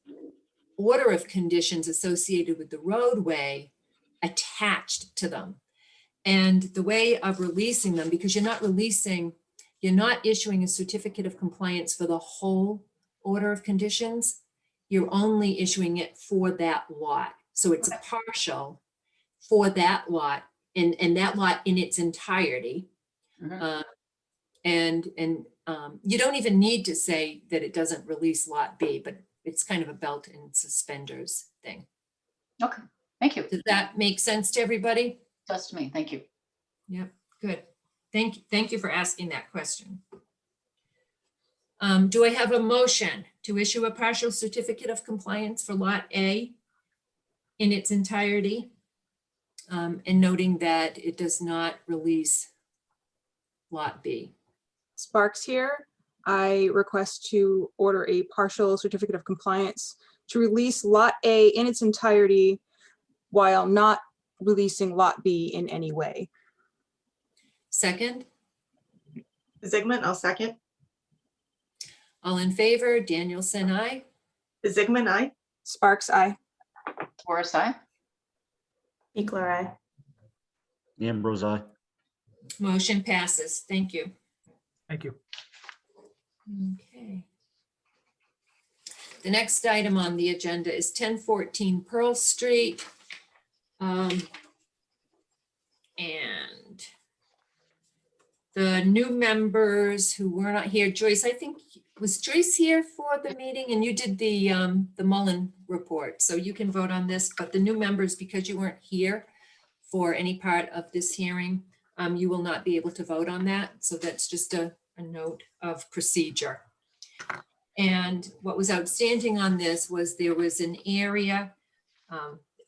order of conditions associated with the roadway attached to them. And the way of releasing them, because you're not issuing a certificate of compliance for the whole order of conditions, you're only issuing it for that lot. So it's a partial for that lot, and that lot in its entirety. And you don't even need to say that it doesn't release Lot B, but it's kind of a belt and suspenders thing. Okay, thank you. Does that make sense to everybody? Does to me, thank you. Yep, good. Thank you for asking that question. Do I have a motion to issue a partial certificate of compliance for Lot A in its entirety? And noting that it does not release Lot B. Sparks here. I request to order a partial certificate of compliance to release Lot A in its entirety while not releasing Lot B in any way. Second? Zygmunt, I'll second. All in favor, Danielson, aye. Zygmunt, aye. Sparks, aye. Morris, aye. Meekler, aye. Ambrose, aye. Motion passes. Thank you. Thank you. Okay. The next item on the agenda is 1014 Pearl Street. And the new members who were not here, Joyce, I think, was Joyce here for the meeting? And you did the Mullen report, so you can vote on this, but the new members, because you weren't here for any part of this hearing, you will not be able to vote on that. So that's just a note of procedure. And what was outstanding on this was there was an area,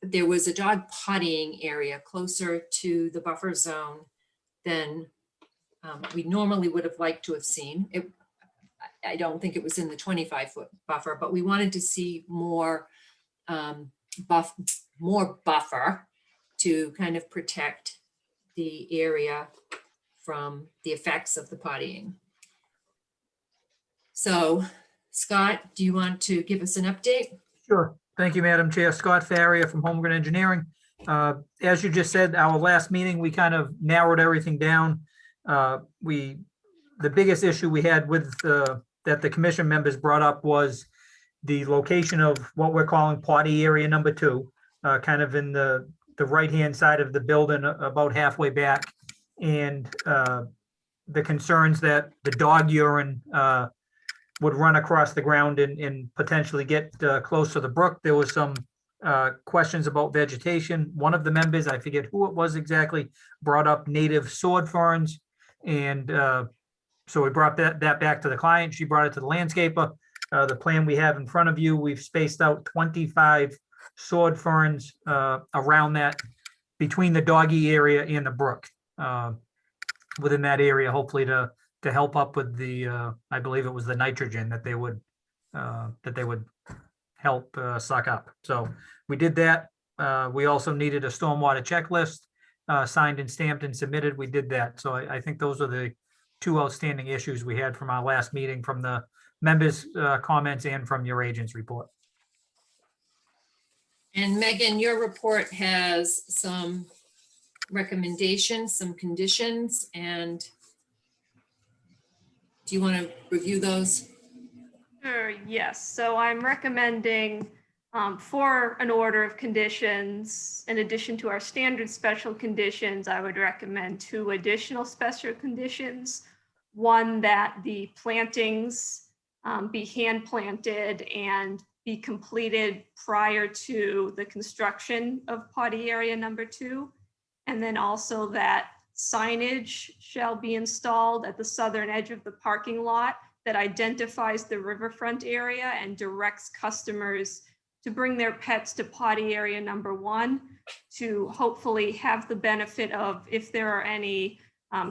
there was a dog pottying area closer to the buffer zone than we normally would have liked to have seen. I don't think it was in the 25-foot buffer, but we wanted to see more buffer to kind of protect the area from the effects of the pottying. So Scott, do you want to give us an update? Sure. Thank you, Madam Chair. Scott Farrier from Holmgren Engineering. As you just said, our last meeting, we kind of narrowed everything down. The biggest issue we had with that the commission members brought up was the location of what we're calling potty area number 2, kind of in the right-hand side of the building, about halfway back. And the concerns that the dog urine would run across the ground and potentially get close to the brook. There was some questions about vegetation. One of the members, I forget who it was exactly, brought up native sword ferns. And so we brought that back to the client. She brought it to the landscaper. The plan we have in front of you, we've spaced out 25 sword ferns around that, between the doggy area and the brook, within that area, hopefully to help up with the, I believe it was the nitrogen that they would help suck up. So we did that. We also needed a stormwater checklist, signed and stamped and submitted. We did that. So I think those are the 2 outstanding issues we had from our last meeting, from the members' comments and from your agent's report. And Megan, your report has some recommendations, some conditions, and do you want to review those? Sure, yes. So I'm recommending for an order of conditions, in addition to our standard special conditions, I would recommend 2 additional special conditions. One, that the plantings be hand planted and be completed prior to the construction of potty area number 2. And then also that signage shall be installed at the southern edge of the parking lot that identifies the riverfront area and directs customers to bring their pets to potty area number 1, to hopefully have the benefit of, if there are any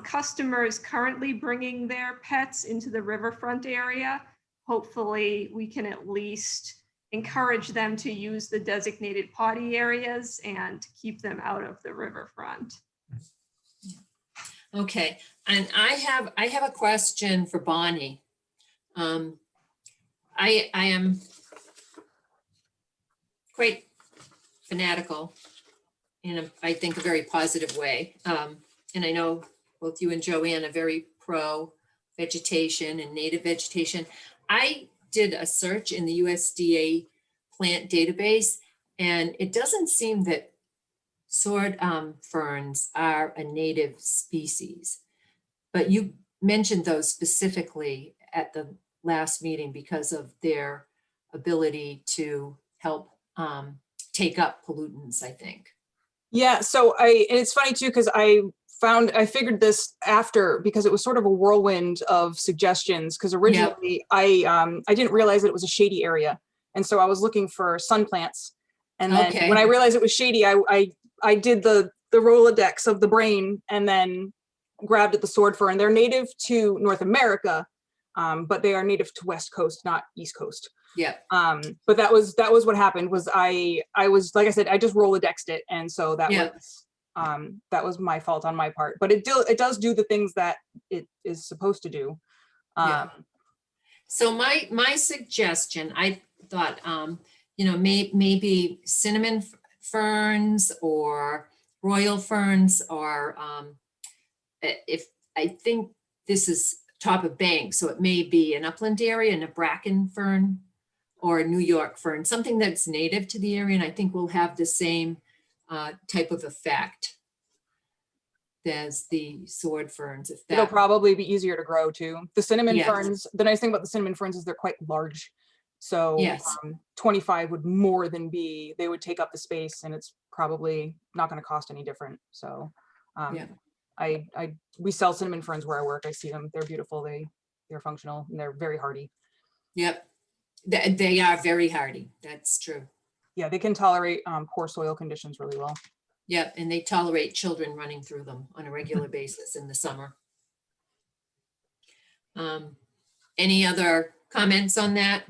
customers currently bringing their pets into the riverfront area, hopefully we can at least encourage them to use the designated potty areas and keep them out of the riverfront. Okay, and I have a question for Bonnie. I am quite fanatical in I think a very positive way. And I know both you and Joanne are very pro vegetation and native vegetation. I did a search in the USDA plant database, and it doesn't seem that sword ferns are a native species, but you mentioned those specifically at the last meeting because of their ability to help take up pollutants, I think. Yeah, so and it's funny too, because I figured this after, because it was sort of a whirlwind of suggestions, because originally I didn't realize that it was a shady area. And so I was looking for sun plants. And then when I realized it was shady, I did the Rolodex of the brain and then grabbed at the sword fern. They're native to North America, but they are native to West Coast, not East Coast. Yeah. But that was what happened. Was I was, like I said, I just Rolodexed it, and so that was my fault on my part. But it does do the things that it is supposed to do. So my suggestion, I thought, maybe cinnamon ferns or royal ferns, or if I think this is top of bank, so it may be an upland area and a bracken fern or a New York fern, something that's native to the area, and I think we'll have the same type of effect as the sword ferns. It'll probably be easier to grow too. The cinnamon ferns, the nice thing about the cinnamon ferns is they're quite large. So 25 would more than they would take up the space, and it's probably not going to cost any different. So we sell cinnamon ferns where I work. I see them. They're beautiful. They're functional, and they're very hardy. Yep. They are very hardy. That's true. Yeah, they can tolerate poor soil conditions really well. Yep, and they tolerate children running through them on a regular basis in the summer. Any other comments on that?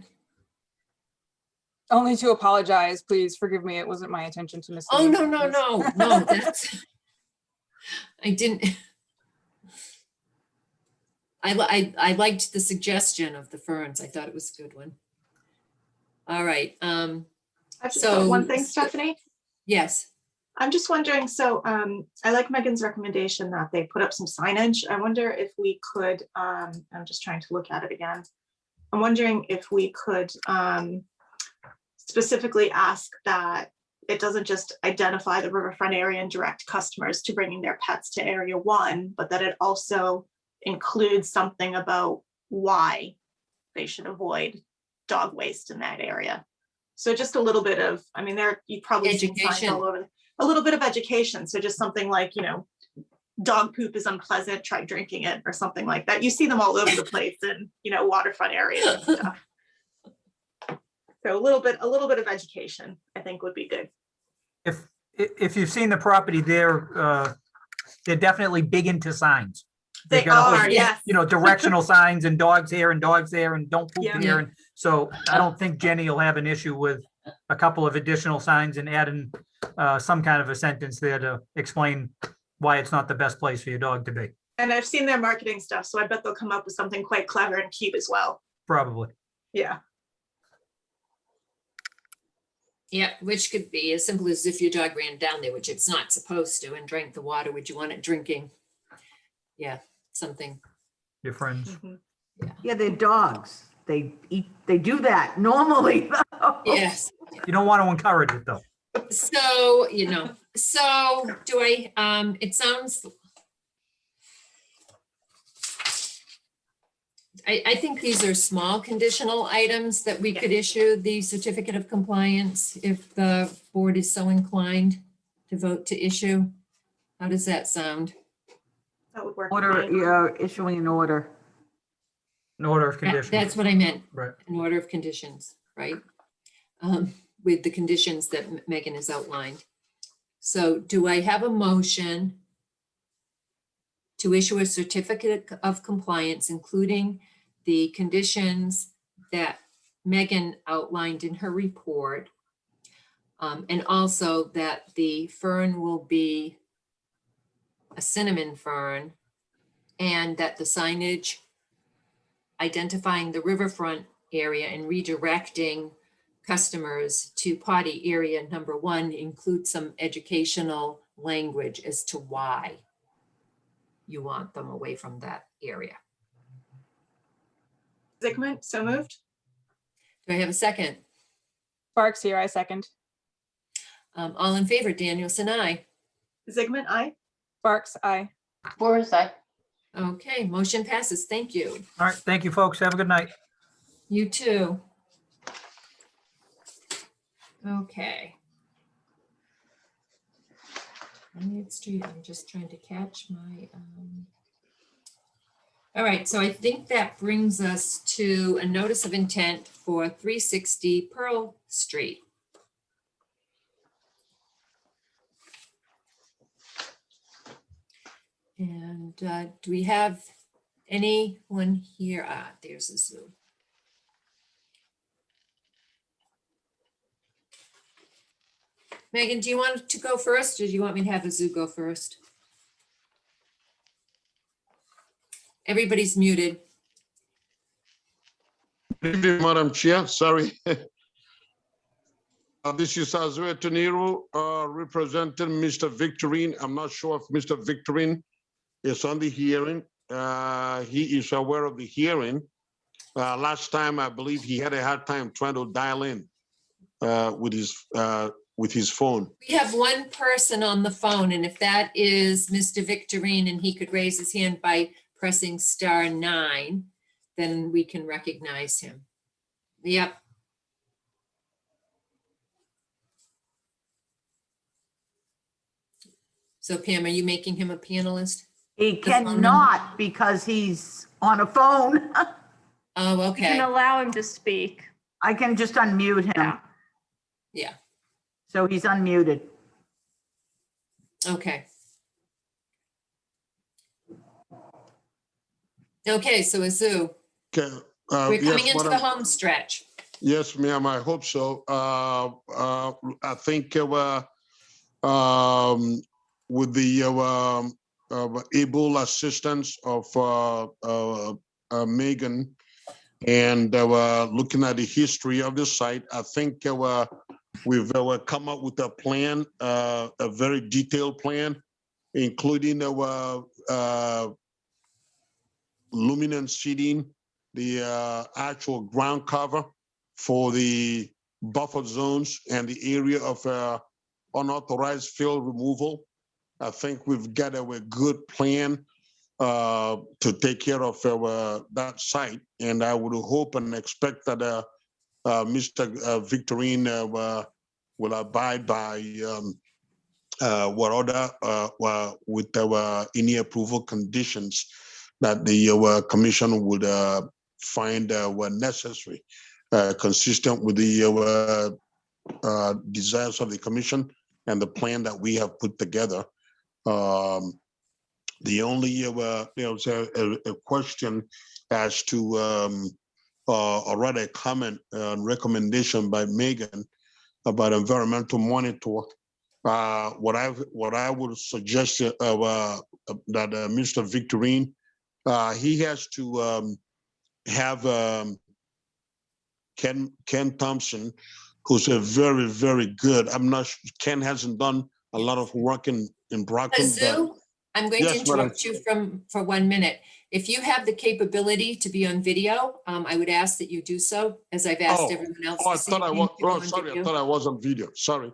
Only to apologize. Please forgive me. It wasn't my intention to mislead. Oh, no. That's, I didn't. I liked the suggestion of the ferns. I thought it was a good one. All right. I've just got one thing, Stephanie. Yes. I'm just wondering, so I like Megan's recommendation that they put up some signage. I wonder if we could, I'm just trying to look at it again. I'm wondering if we could specifically ask that it doesn't just identify the riverfront area and direct customers to bringing their pets to Area 1, but that it also includes something about why they should avoid dog waste in that area. So just a little bit of, I mean, you probably seen signs Education. all over, a little bit of education. So just something like, you know, dog poop is unpleasant, try drinking it, or something like that. You see them all over the place in, you know, waterfront areas and stuff. So a little bit of education, I think, would be good. If you've seen the property, they're definitely big into signs. They They've got all are, these, yes. you know, directional signs and dogs here and dogs there and don't poop Yeah. here. And so I don't think Jenny will have an issue with a couple of additional signs and adding some kind of a sentence there to explain why it's not the best place for your dog to be, And I've seen their marketing stuff, so I bet they'll come up with something quite clever and cute as well. probably. Yeah. Yeah, which could be as simple as if your dog ran down there, which it's not supposed to, and drank the water, would you want it drinking? Yeah, something. Your friends. Yeah, they're dogs. They do that normally. though. Yes. You don't want to encourage it though. So, you know, so do I, it sounds. I think these are small conditional items that we could issue the certificate of compliance if the board is so inclined to vote to issue. How does that sound? That would work. Order, you're issuing an order. An order of conditions. That's what I meant. Right. An order of conditions, right? With the conditions that Megan has outlined. So do I have a motion to issue a certificate of compliance, including the conditions that Megan outlined in her report? And also that the fern will be a cinnamon fern, and that the signage identifying the riverfront area and redirecting customers to potty area number 1 include some educational language as to why you want them away from that area. Zygmunt, so moved. Do I have a second? Sparks here, I second. All in favor, Danielson, aye. Zygmunt, aye. Sparks, aye. Boris, aye. Okay, motion passes. Thank you. All right, thank you, folks. Have a good night. You too. Okay. 20th Street, I'm just trying to catch my, all right, so I think that brings us to a notice of intent for 360 Pearl Street. And do we have anyone here? Ah, there's a Zoom. Megan, do you want to go first, or do you want me to have Azu go first? Everybody's muted. Good evening, Madam Chair, sorry. This is Azure Teniro, representing Mr. Victorine. I'm not sure if Mr. Victorine is on the hearing. He is aware of the hearing. Last time, I believe he had a hard time trying to dial in with his phone. We have one person on the phone, and if that is Mr. Victorine, and he could raise his hand by pressing *9, then we can recognize him. Yep. So Pam, are you making him a panelist? He The phone number? cannot because he's on a phone. Oh, You okay. can allow him to speak. I can just unmute him. Yeah, So he's unmuted. okay. Okay, so Azu, Okay. we're coming yes, into the Madam- home stretch. Yes, ma'am, I hope so. I think with the able assistance of Megan and looking at the history of the site, I think we've come up with a plan, a very detailed plan, including luminance seating, the actual ground cover for the buffer zones and the area of unauthorized fill removal. I think we've got a good plan to take care of that site. And I would hope and expect that Mr. Victorine will abide by what other with our any approval conditions that the commission would find were necessary, consistent with the desires of the commission and the plan that we have put together. The only a question as to or rather a comment recommendation by Megan about environmental monitor. What I would suggest that Mr. Victorine, he has to have Ken Thompson, who's a very, very good. I'm not. Ken hasn't done a lot of work in Brockton. Sue, I'm going to Yes, madam. interrupt you for 1 minute. If you have the capability to be on video, I would ask that you do so, as I've asked everyone else. Oh, I this thought I evening was. to go Oh, on sorry. I video. thought I was on video. Sorry.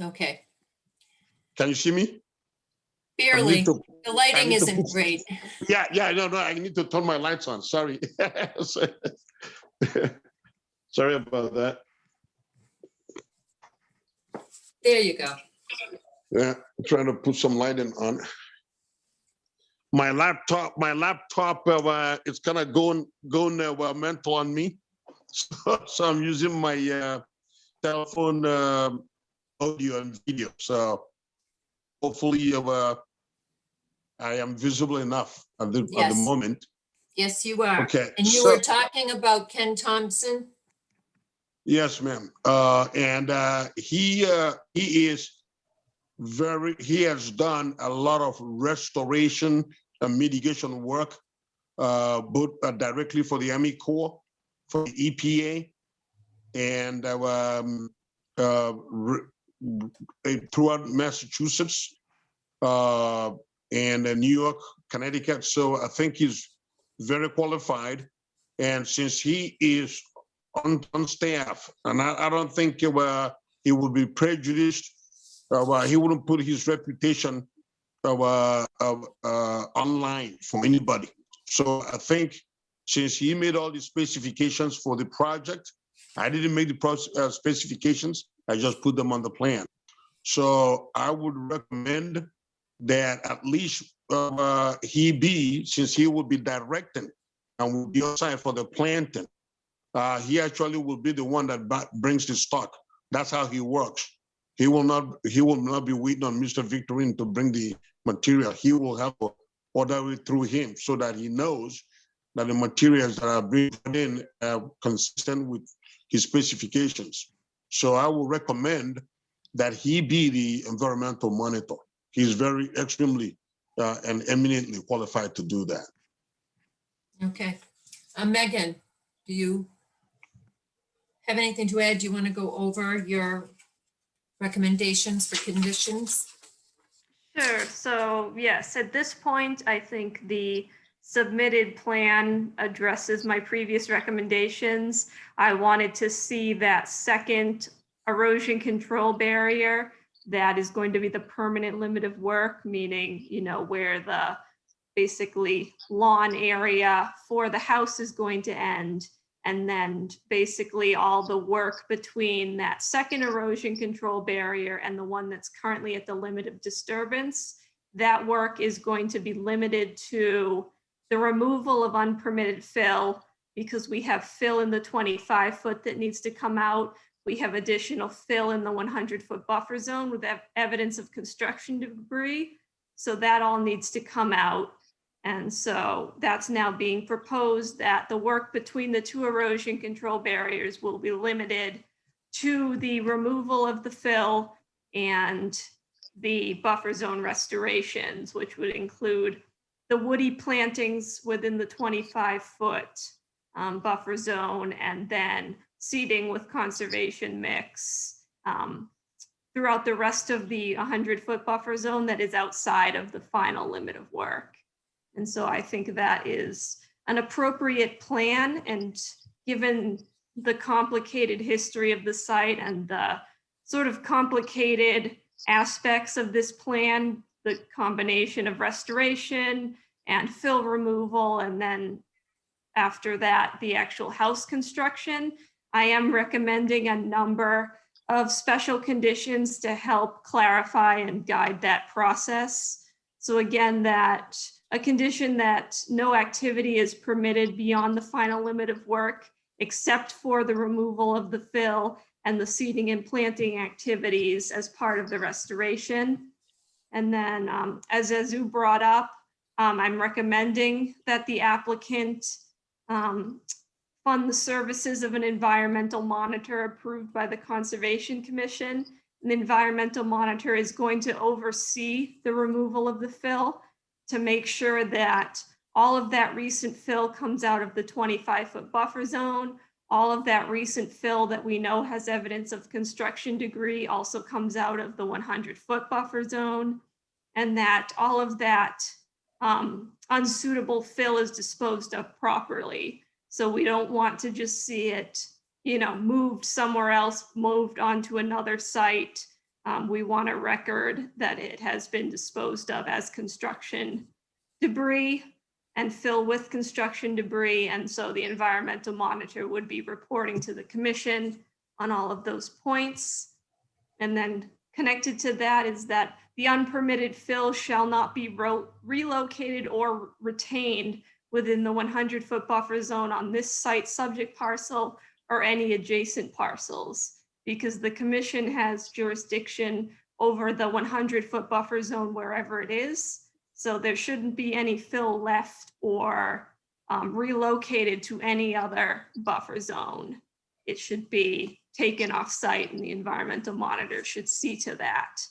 Okay, Can you see me? barely. to- The lighting need to isn't put- great. Yeah. No. I need to turn my lights on. Sorry. Sorry about that. There you go. Yeah, I'm trying to put some lighting on. My laptop, it's kind of going mental on me. So I'm using my telephone audio and video. So hopefully I am visible enough at the Yes. moment. Yes, you are. Okay, And you so- were talking about Ken Thompson? Yes, ma'am. And he has done a lot of restoration and mitigation work, both directly for the Army Corps, for the EPA, and throughout Massachusetts and New York, Connecticut. So I think he's very qualified. And since he is on staff, and I don't think he would be prejudiced. He wouldn't put his reputation online for anybody. So I think since he made all the specifications for the project, I didn't make the specifications. I just put them on the plan. So I would recommend that at least since he will be directing and will be on site for the planting, he actually will be the one that brings the stock. That's how he works. He will not be waiting on Mr. Victorine to bring the material. He will have to order it through him so that he knows that the materials that are being put in are consistent with his specifications. So I will recommend that he be the environmental monitor. He's very extremely and eminently qualified to do that. Okay. Megan, do you have anything to add? Do you want to go over your recommendations for conditions? Sure. So yes, at this point, I think the submitted plan addresses my previous recommendations. I wanted to see that second erosion control barrier that is going to be the permanent limit of work, meaning, where the basically lawn area for the house is going to end. And then basically all the work between that second erosion control barrier and the one that's currently at the limit of disturbance, that work is going to be limited to the removal of unpermitted fill, because we have fill in the 25-foot that needs to come out. We have additional fill in the 100-foot buffer zone with evidence of construction debris. So that all needs to come out. And so that's now being proposed that the work between the two erosion control barriers will be limited to the removal of the fill and the buffer zone restorations, which would include the woody plantings within the 25-foot buffer zone, and then seeding with conservation mix throughout the rest of the 100-foot buffer zone that is outside of the final limit of work. And so I think that is an appropriate plan, and given, the complicated history of the site and the sort of complicated aspects of this plan, the combination of restoration and fill removal, and then after that, the actual house construction. I am recommending a number of special conditions to help clarify and guide that process. So again, that a condition that no activity is permitted beyond the final limit of work, except for the removal of the fill and the seeding and planting activities as part of the restoration. And then as Azu brought up, I'm recommending that the applicant fund the services of an environmental monitor approved by the Conservation Commission. The environmental monitor is going to oversee the removal of the fill to make sure that all of that recent fill comes out of the 25-foot buffer zone. All of that recent fill that we know has evidence of construction debris also comes out of the 100-foot buffer zone, and that all of that unsuitable fill is disposed of properly. So we don't want to just see it, moved somewhere else, moved onto another site. We want a record that it has been disposed of as construction debris and fill with construction debris. And so the environmental monitor would be reporting to the commission on all of those points. And then connected to that is that the unpermitted fill shall not be relocated or retained within the 100-foot buffer zone on this site subject parcel or any adjacent parcels, because the commission has jurisdiction over the 100-foot buffer zone wherever it is. So there shouldn't be any fill left or relocated to any other buffer zone. It should be taken off site, and the environmental monitor should see to that.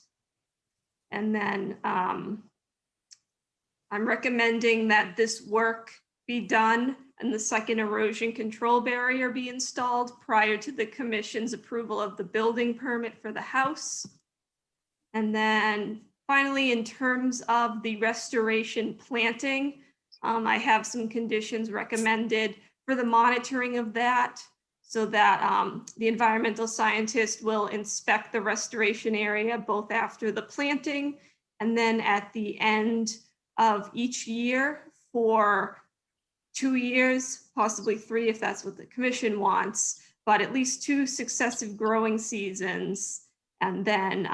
And then I'm recommending that this work be done and the second erosion control barrier be installed prior to the commission's approval of the building permit for the house. And then finally, in terms of the restoration planting, I have some conditions recommended for the monitoring of that, so that the environmental scientist will inspect the restoration area both after the planting and then at the end of each year for 2 years, possibly 3 if that's what the commission wants, but at least 2 successive growing seasons, and then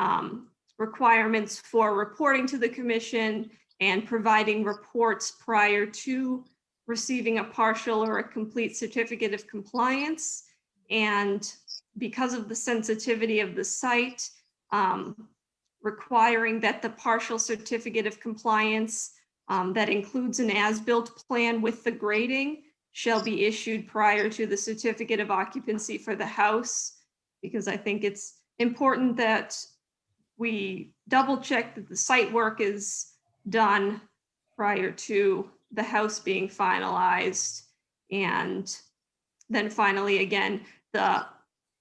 requirements for reporting to the commission and providing reports prior to receiving a partial or a complete certificate of compliance. And because of the sensitivity of the site, requiring that the partial certificate of compliance that includes an as-built plan with the grading shall be issued prior to the certificate of occupancy for the house, because I think it's important that we double check that the site work is done prior to the house being finalized. And then finally, again, the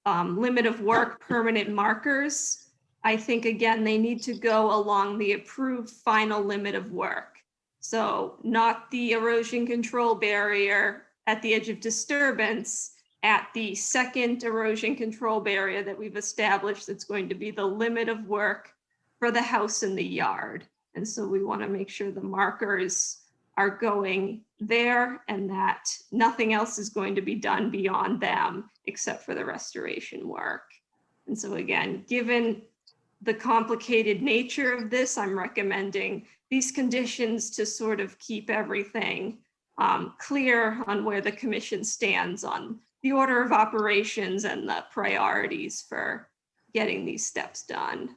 limit of work permanent markers, I think, again, they need to go along the approved final limit of work. So not the erosion control barrier at the edge of disturbance, at the second erosion control barrier that we've established that's going to be the limit of work for the house and the yard. And so we want to make sure the markers are going there and that nothing else is going to be done beyond them except for the restoration work. And so again, given the complicated nature of this, I'm recommending these conditions to sort of keep everything clear on where the commission stands on the order of operations and the priorities for getting these steps done.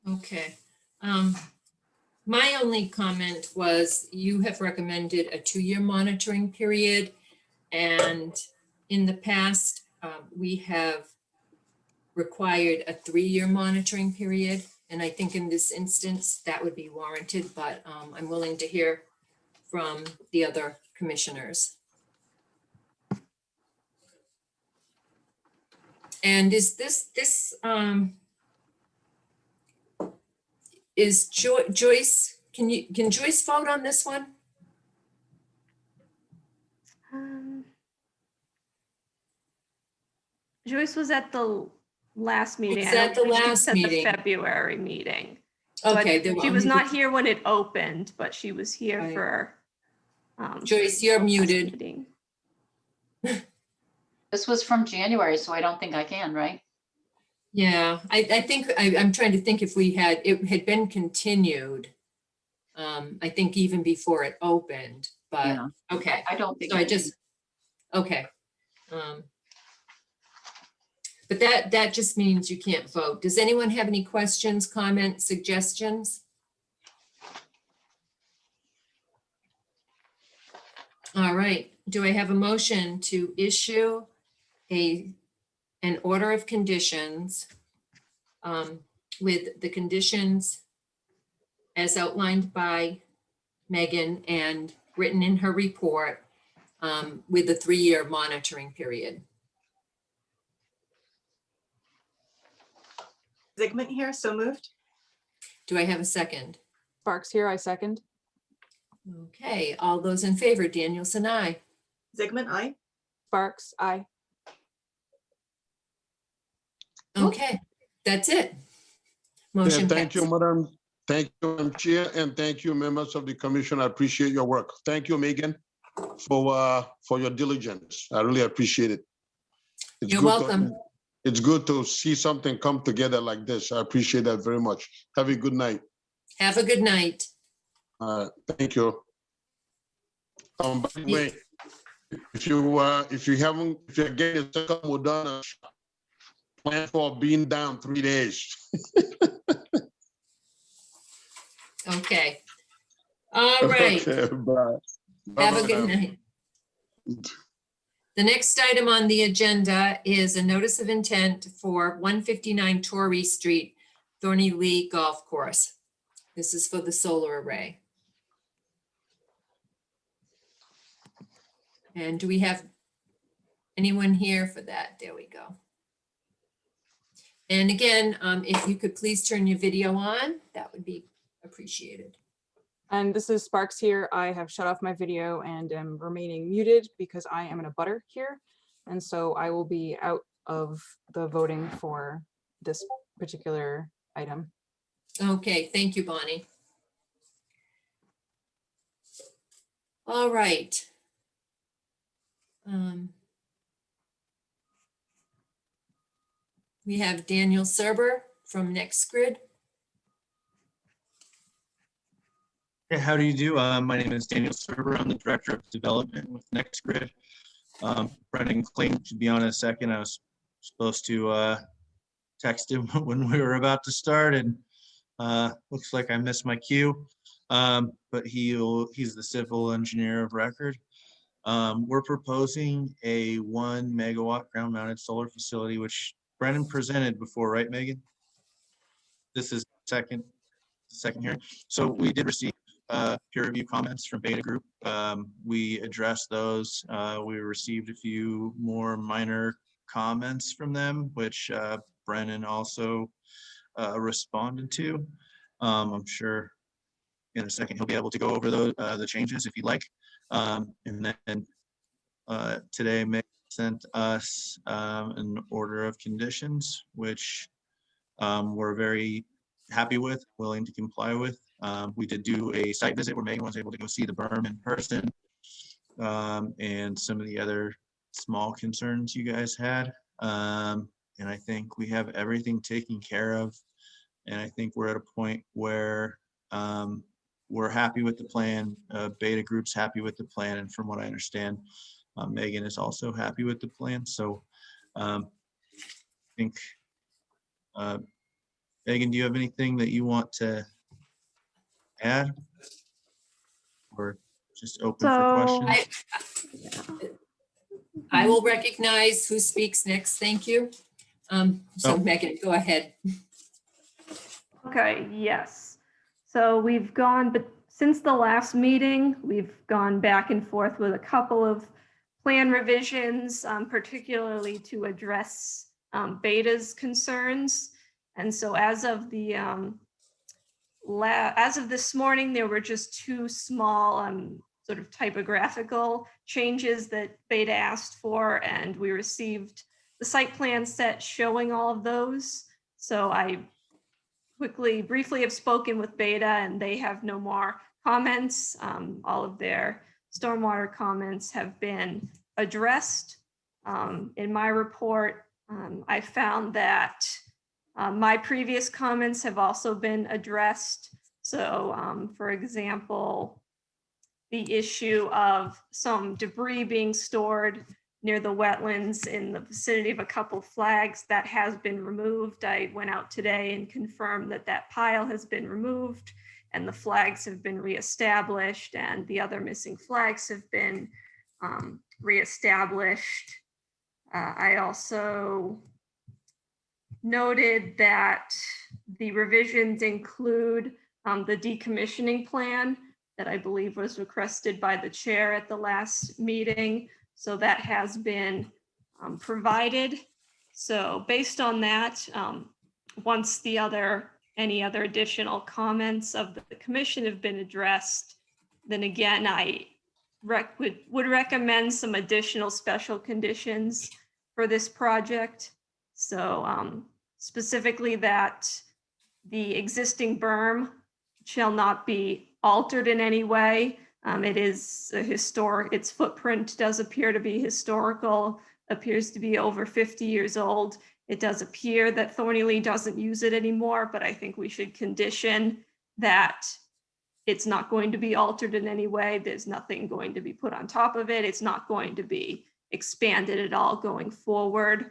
Okay. My only comment was you have recommended a 2-year monitoring period. And in the past, we have required a 3-year monitoring period. And I think in this instance, that would be warranted, but I'm willing to hear from the other commissioners. And is is Joyce, can Joyce vote on this one? Joyce was at the last meeting. Was I at don't the think she last was at the meeting. February meeting. So Okay. there were She was only not the- here when it opened, but she was here Right. for. Joyce, you're the last muted. meeting. This was from January, so I don't think I can, right? Yeah, I think, I'm trying to think if it had been continued. I think even before it opened, but, Yeah. okay. I don't think. So I I can. just, okay. But that just means you can't vote. Does anyone have any questions, comments, suggestions? All right, do I have a motion to issue an order of conditions with the conditions as outlined by Megan and written in her report with the 3-year monitoring period? Zigmund here, so moved. Do I have a second? Sparks here, I second. Okay, all those in favor, Danielson, aye. Zigmund, aye. Sparks, aye. Okay, that's it. Yeah, Motion thank you, passed. Madam. Thank you, Madam Chair, and thank you, members of the commission. I appreciate your work. Thank you, Megan, for your diligence. I really appreciate it. It's You're good to- welcome. It's good to see something come together like this. I appreciate that very much. Have a good night. Have a good night. Thank you. By the way, if you're getting a second Moderna shot, plan for being down 3 days. Okay. All right. Okay, bye. Have a Bye-bye good now. night. The next item on the agenda is a notice of intent for 159 Torrey Street, Thorny Lee Golf Course. This is for the solar array. And do we have anyone here for that? There we go. And again, if you could please turn your video on, that would be appreciated. And this is Sparks here. I have shut off my video and am remaining muted because I am in a butter here. And so I will be out of the voting for this particular item. Okay, thank you, Bonnie. All right. We have Daniel Serber from NextGrid. Hey, how do you do? My name is Daniel Serber. I'm the Director of Development with NextGrid. Brendan claimed to be on in a second. I was supposed to text him when we were about to start, and looks like I missed my cue. But he's the civil engineer of record. We're proposing a 1 megawatt ground-mounted solar facility, which Brendan presented before, right, Megan? This is second hearing. So we did receive peer review comments from Beta Group. We addressed those. We received a few more minor comments from them, which Brennan also responded to. I'm sure in a second he'll be able to go over the changes if you'd like. And then today Meg sent us an order of conditions, which we're very happy with, willing to comply with. We did do a site visit where Megan was able to go see the berm in person, and some of the other small concerns you guys had. And I think we have everything taken care of. And I think we're at a point where we're happy with the plan. Beta Group's happy with the plan. And from what I understand, Megan is also happy with the plan. So I think, Megan, do you have anything that you want to add? Or just open for questions? I will recognize who speaks next. Thank you. So Megan, go ahead. Okay, yes. So we've gone, but since the last meeting, we've gone back and forth with a couple of plan revisions, particularly to address Beta's concerns. And so as of the as of this morning, there were just 2 small sort of typographical changes that Beta asked for, and we received the the site plan set showing all of those. So I briefly have spoken with Beta and they have no more comments. All of their stormwater comments have been addressed. In my report, I found that my previous comments have also been addressed. So for example, the issue of some debris being stored near the wetlands in the vicinity of a couple flags, that has been removed. I went out today and confirmed that that pile has been removed and the flags have been reestablished and the other missing flags have been reestablished. I also noted that the revisions include the decommissioning plan that I believe was requested by the chair at the last meeting. So that has been provided. So based on that, once any other additional comments of the commission have been addressed, then again, I would recommend some additional special conditions for this project. So specifically that the existing berm shall not be altered in any way. It is a historic, its footprint does appear to be historical, appears to be over 50 years old. It does appear that Thorny doesn't use it anymore, but I think we should condition that it's not going to be altered in any way. There's nothing going to be put on top of it. It's not going to be expanded at all going forward.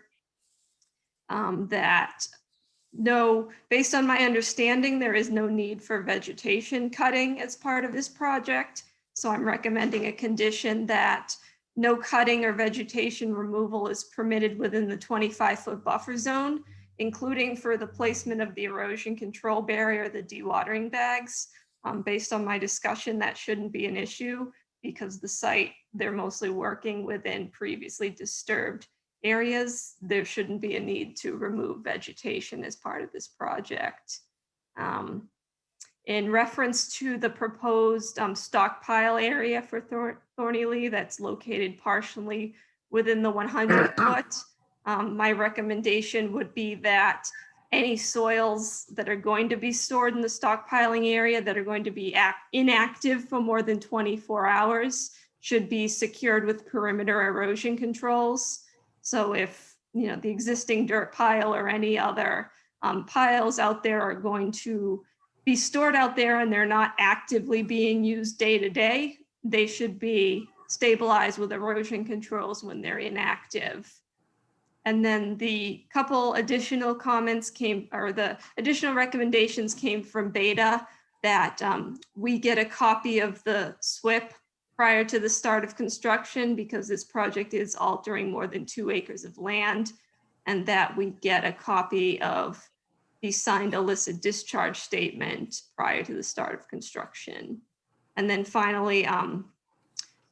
Based on my understanding, there is no need for vegetation cutting as part of this project. So I'm recommending a condition that no cutting or vegetation removal is permitted within the 25-foot buffer zone, including for the placement of the erosion control barrier, the dewatering bags. Based on my discussion, that shouldn't be an issue because the site, they're mostly working within previously disturbed areas. There shouldn't be a need to remove vegetation as part of this project. In reference to the proposed stockpile area for Thorny that's located partially within the 100 foot, my recommendation would be that any soils that are going to be stored in the stockpiling area that are going to be inactive for more than 24 hours should be secured with perimeter erosion controls. So if the existing dirt pile or any other piles out there are going to be stored out there and they're not actively being used day to day, they should be stabilized with erosion controls when they're inactive. And then the couple additional the additional recommendations came from Beta that we get a copy of the SWIP prior to the start of construction because this project is altering more than 2 acres of land, and that we get a copy of the signed illicit discharge statement prior to the start of construction. And then finally,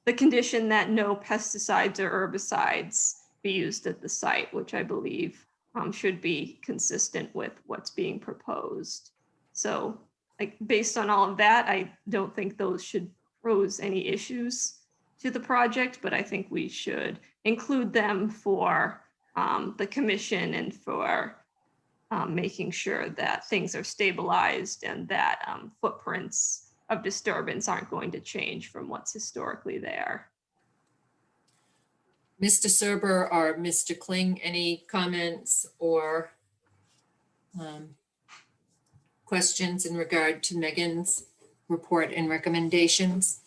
the condition that no pesticides or herbicides be used at the site, which I believe should be consistent with what's being proposed. So based on all of that, I don't think those should pose any issues to the project, but I think we should include them for the commission and for making sure that things are stabilized and that footprints of disturbance aren't going to change from what's historically there. Mr. Serber or Mr. Kling, any comments or questions in regard to Megan's report and recommendations?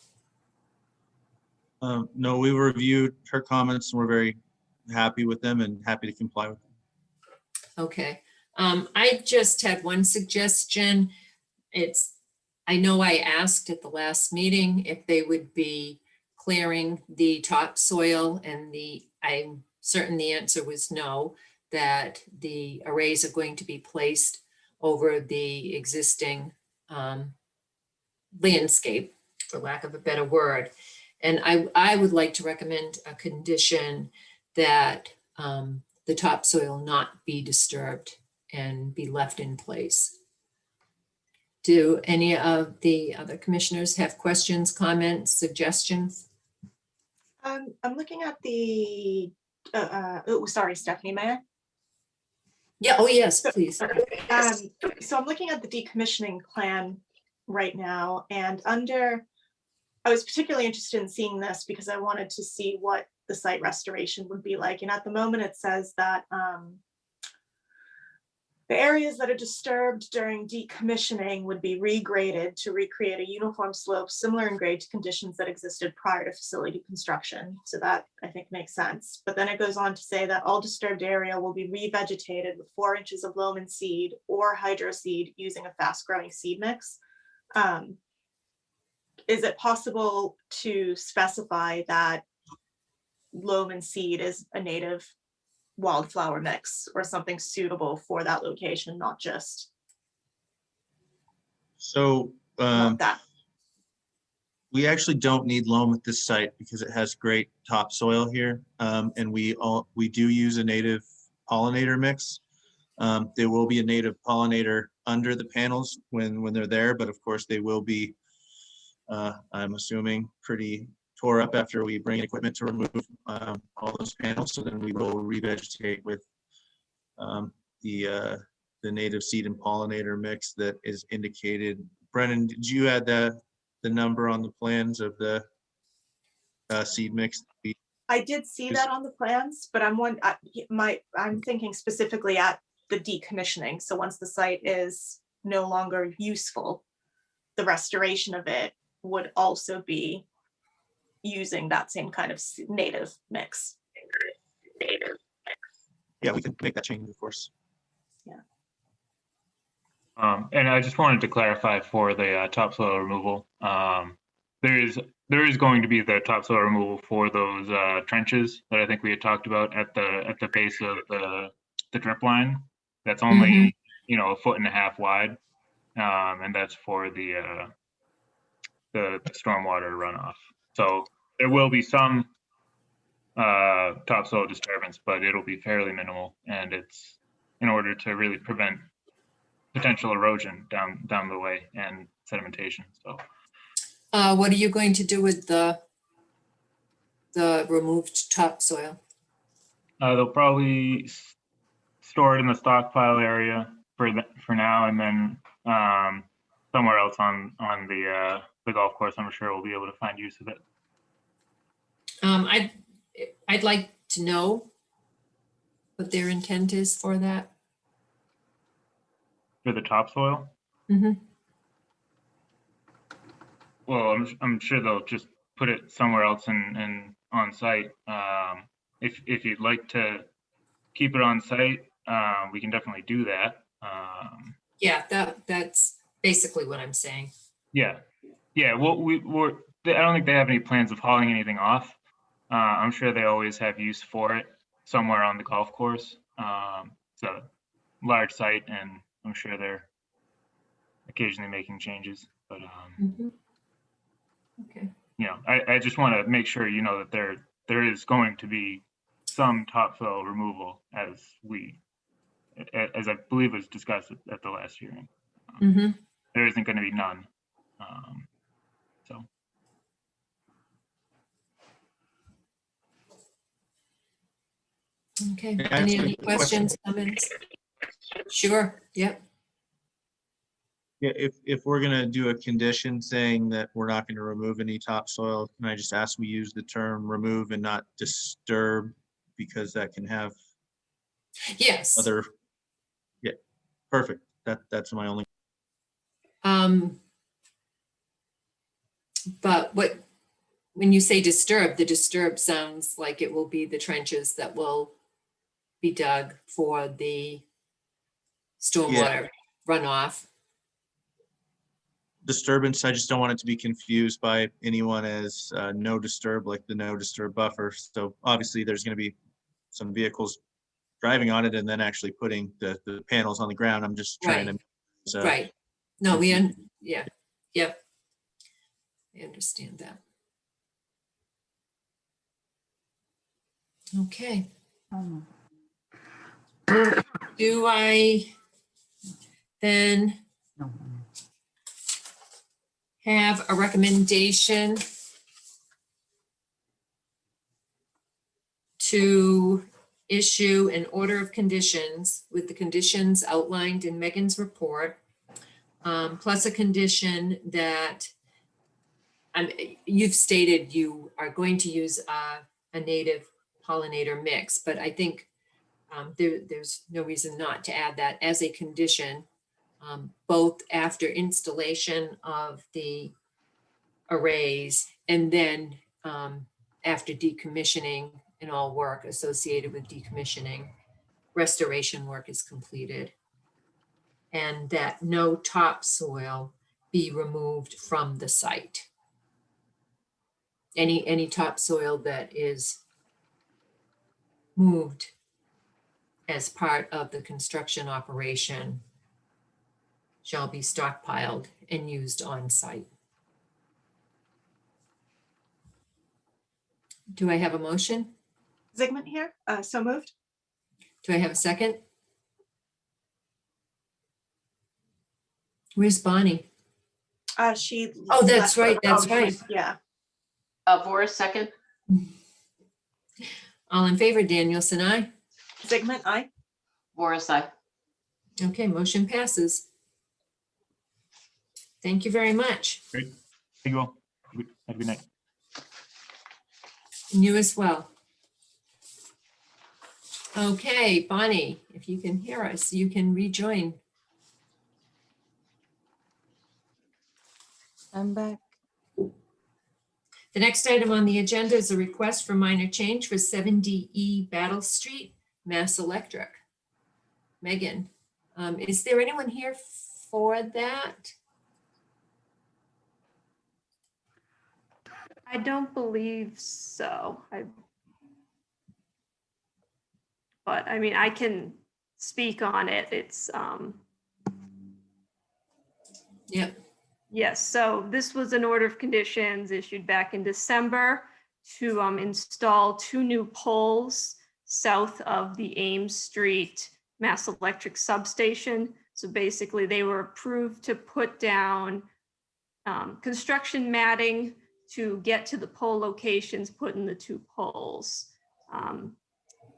No, we reviewed her comments and we're very happy with them and happy to comply with them. Okay. I just had one suggestion. I know I asked at the last meeting if they would be clearing the topsoil, and I'm certain the answer was no, that the arrays are going to be placed over the existing landscape, for lack of a better word. And I would like to recommend a condition that the topsoil not be disturbed and be left in place. Do any of the other commissioners have questions, comments, suggestions? I'm looking at the oh, sorry, Stephanie, may I? Yeah, oh, yes, please. So I'm looking at the decommissioning plan right now, and I was particularly interested in seeing this because I wanted to see what the site restoration would be like. And at the moment, it says that the areas that are disturbed during decommissioning would be regraded to recreate a uniform slope similar in grade to conditions that existed prior to facility construction. So that, I think, makes sense. But then it goes on to say that all disturbed area will be revegetated with 4 inches of loam and seed or hydro seed using a fast-growing seed mix. Is it possible to specify that loam and seed is a native wildflower mix or something suitable for that location, not just So that? we actually don't need loam at this site because it has great topsoil here. And we do use a native pollinator mix. There will be a native pollinator under the panels when they're there, but of course they will be, I'm assuming, pretty tore up after we bring equipment to remove all those panels. So then we will revegetate with the native seed and pollinator mix that is indicated. Brennan, did you add the number on the plans of the seed mix? I did see that on the plans, but I'm thinking specifically at the decommissioning. So once the site is no longer useful, the restoration of it would also be using that same kind of native mix. Yeah, we can make that change, of course. And I just wanted to clarify for the topsoil removal. There is going to be the topsoil removal for those trenches that I think we had talked about at the base of the drip line. That's only 1.5 feet wide, and that's for the stormwater runoff. So there will be some topsoil disturbance, but it'll be fairly minimal, and it's in order to really prevent potential erosion down the way and sedimentation. So What are you going to do with the removed topsoil? they'll probably store it in the stockpile area for now, and then somewhere else on the golf course, I'm sure we'll be able to find use of it. I'd like to know what their intent is for that. For the topsoil? Mm-hmm. Well, I'm sure they'll just put it somewhere else and on site. If you'd like to keep it on site, we can definitely do that. Yeah, that's basically what I'm saying. Yeah. Well, I don't think they have any plans of hauling anything off. I'm sure they always have use for it somewhere on the golf course. It's a large site, and I'm sure they're occasionally making changes. But Okay. I just want to make sure that there is going to be some topsoil removal as I believe was discussed at the last hearing. Mm-hmm. There isn't going to be none. So. Okay. May I Any ask other a question? questions, comments? Sure. Yep. Yeah, if we're gonna do a condition saying that we're not gonna remove any topsoil, can I just ask we use the term remove and not disturb? Because that can have Yes. other, yeah, perfect. That's my only. But when you say disturb, the disturb sounds like it will be the trenches that will be dug for the stormwater runoff. Disturbance, I just don't want it to be confused by anyone as no disturb, like the no disturb buffer. So obviously there's going to be some vehicles driving on it and then actually putting the panels on the ground. I'm just trying to. Right. No, yeah. Yep. I understand that. Okay. Do I then have a recommendation to issue an order of conditions with the conditions outlined in Megan's report, plus a condition that you've stated you are going to use a native pollinator mix, but I think there's no reason not to add that as a condition, both after installation of the arrays and then after decommissioning and all work associated with decommissioning, restoration work is completed. And that no topsoil be removed from the site. Any topsoil that is moved as part of the construction operation shall be stockpiled and used on site. Do I have a motion? Zigmund here, so moved. Do I have a second? Where's Bonnie? She. Oh, that's right, oh, that's right. she's- Yeah. Voris, second. All in favor, Danielson, aye? Zigmund, aye. Voris, aye. Okay, motion passes. Thank you very much. Great. Thank you all. Have a good night. And you as well. Okay, Bonnie, if you can hear us, you can rejoin. I'm back. The next item on the agenda is a request for minor change for 7DE Battle Street, Mass Electric. Megan, is there anyone here for that? I don't believe so. But I mean, I can speak on it. It's, Yep. yes, so this was an order of conditions issued back in December to install 2 new poles south of the Ames Street Mass Electric substation. So basically, they were approved to put down construction matting to get to the pole locations, put in the 2 poles.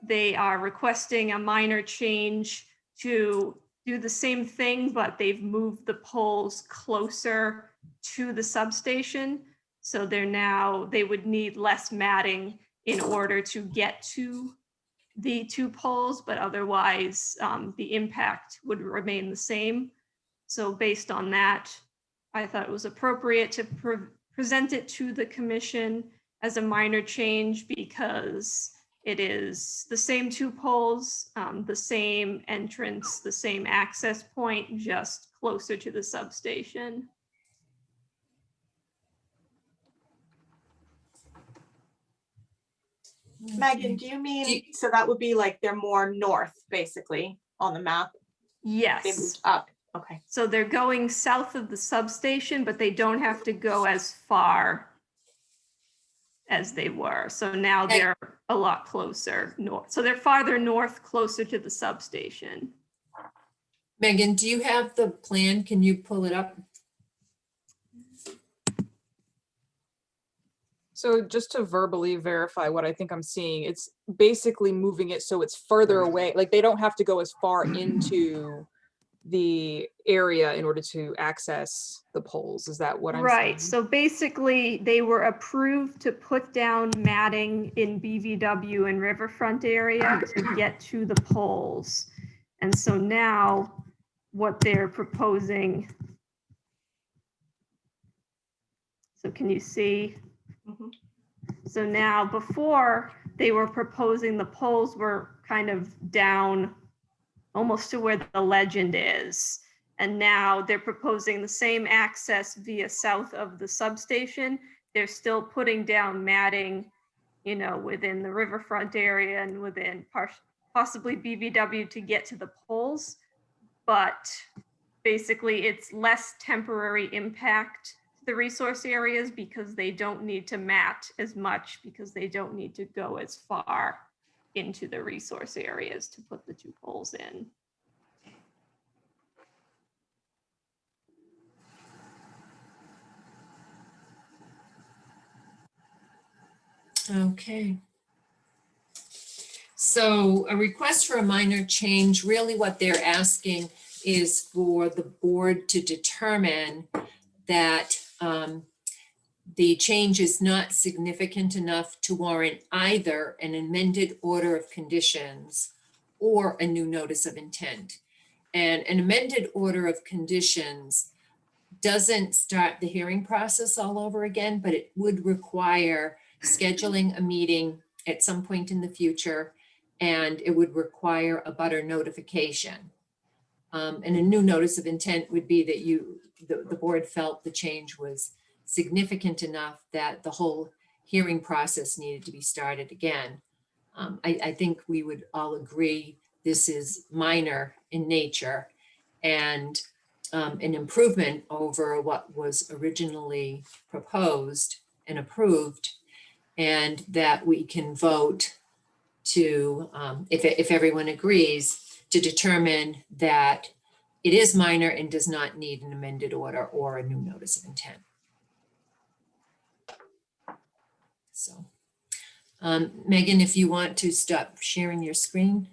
They are requesting a minor change to do the same thing, but they've moved the poles closer to the substation. So they would need less matting in order to get to the 2 poles, but otherwise the impact would remain the same. So based on that, I thought it was appropriate to present it to the commission as a minor change because it is the same 2 poles, the same entrance, the same access point, just closer to the substation. Megan, do you mean, so that would be like they're more north, basically, on the map? They Yes. moved up, okay. So they're going south of the substation, but they don't have to go as far as they were. So now they're a lot closer north. So they're farther north, closer to the substation. Megan, do you have the plan? Can you pull it up? So just to verbally verify what I think I'm seeing, it's basically moving it so it's further away. Like they don't have to go as far into the area in order to access the poles. Is that what I'm saying? Right. So basically, they were approved to put down matting in BVW and Riverfront area to get to the poles. And so now what they're proposing. So can you see? So now before they were proposing the poles were kind of down almost to where the legend is. And now they're proposing the same access via south of the substation. They're still putting down matting, within the riverfront area and within possibly BVW to get to the poles. But basically it's less temporary impact to the resource areas because they don't need to mat as much because they don't need to go as far into the resource areas to put the 2 poles in. Okay. So a request for a minor change, really what they're asking is for the board to determine that the change is not significant enough to warrant either an amended order of conditions or a new notice of intent. And an amended order of conditions doesn't start the hearing process all over again, but it would require scheduling a meeting at some point in the future, and it would require a butter notification. And a new notice of intent would be that the board felt the change was significant enough that the whole hearing process needed to be started again. I think we would all agree this is minor in nature and an improvement over what was originally proposed and approved, and that we can vote to, if everyone agrees, to determine that it is minor and does not need an amended order or a new notice of intent. So, Megan, if you want to stop sharing your screen.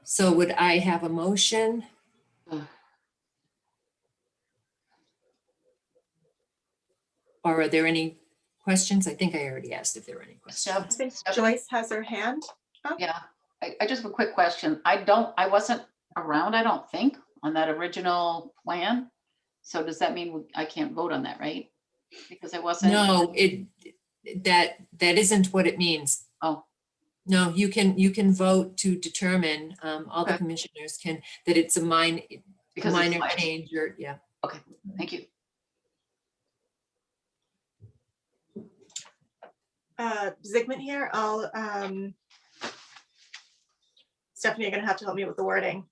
So would I have a motion? Or are there any questions? I think I already asked if there were any questions. I think Joyce has her hand up. Yeah, I just have a quick question. I wasn't around, I don't think, on that original plan. So does that mean I can't vote on that, right? Because I wasn't. No, that isn't what it means. Oh. No, you can vote to determine, all the commissioners can, that it's a minor change or, yeah. Okay, thank you. Zygmunt here. Stephanie, you're gonna have to help me with the wording.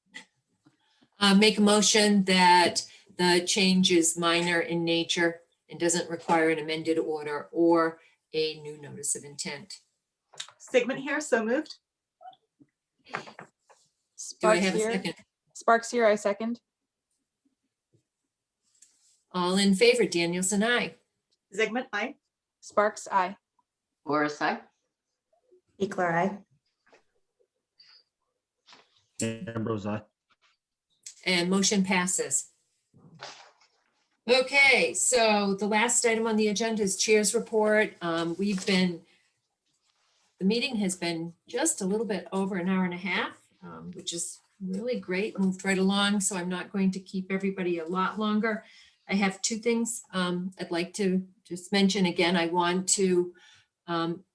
Make a motion that the change is minor in nature and doesn't require an amended order or a new notice of intent. Zygmunt here, so moved. Do I Sparks have a here. second? Sparks here, I second. All in favor, Danielson, aye. Zygmunt, aye. Sparks, aye. Boris, aye. Eckler, aye. Ambrose, aye. And motion passes. Okay, so the last item on the agenda is Chair's report. The meeting has been just a little bit over an hour and a half, which is really great, moved right along, so I'm not going to keep everybody a lot longer. I have two things I'd like to just mention again. I want to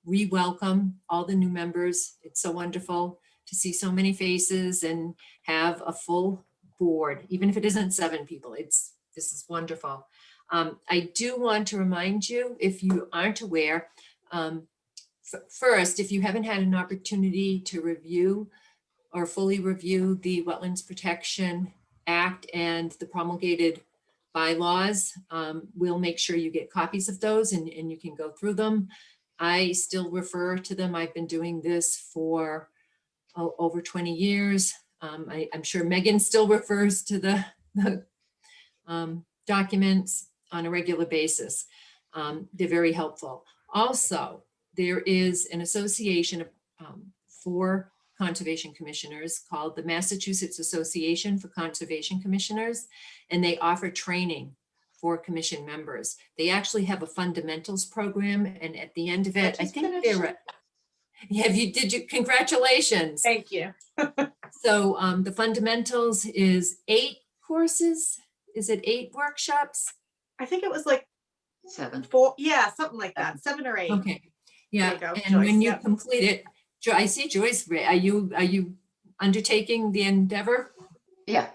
re-welcome all the new members. It's so wonderful to see so many faces and have a full board, even if it isn't 7 people. This is wonderful. I do want to remind you, if you aren't aware, first, if you haven't had an opportunity to review or fully review the Wetlands Protection Act and the promulgated bylaws, we'll make sure you get copies of those and you can go through them. I still refer to them. I've been doing this for over 20 years. I'm sure Megan still refers to the documents on a regular basis. They're very helpful. Also, there is an association for conservation commissioners called the Massachusetts Association for Conservation Commissioners, and they offer training for commission members. They actually have a fundamentals program, and at the end of it, I think congratulations. Thank you. So the fundamentals is 8 courses. Is it 8 workshops? I think it was like 7. 4, yeah, something like that, 7 or 8. Okay, yeah, There you go, and when Joyce, you yep. complete it, I see Joyce, are you undertaking the endeavor? Yeah.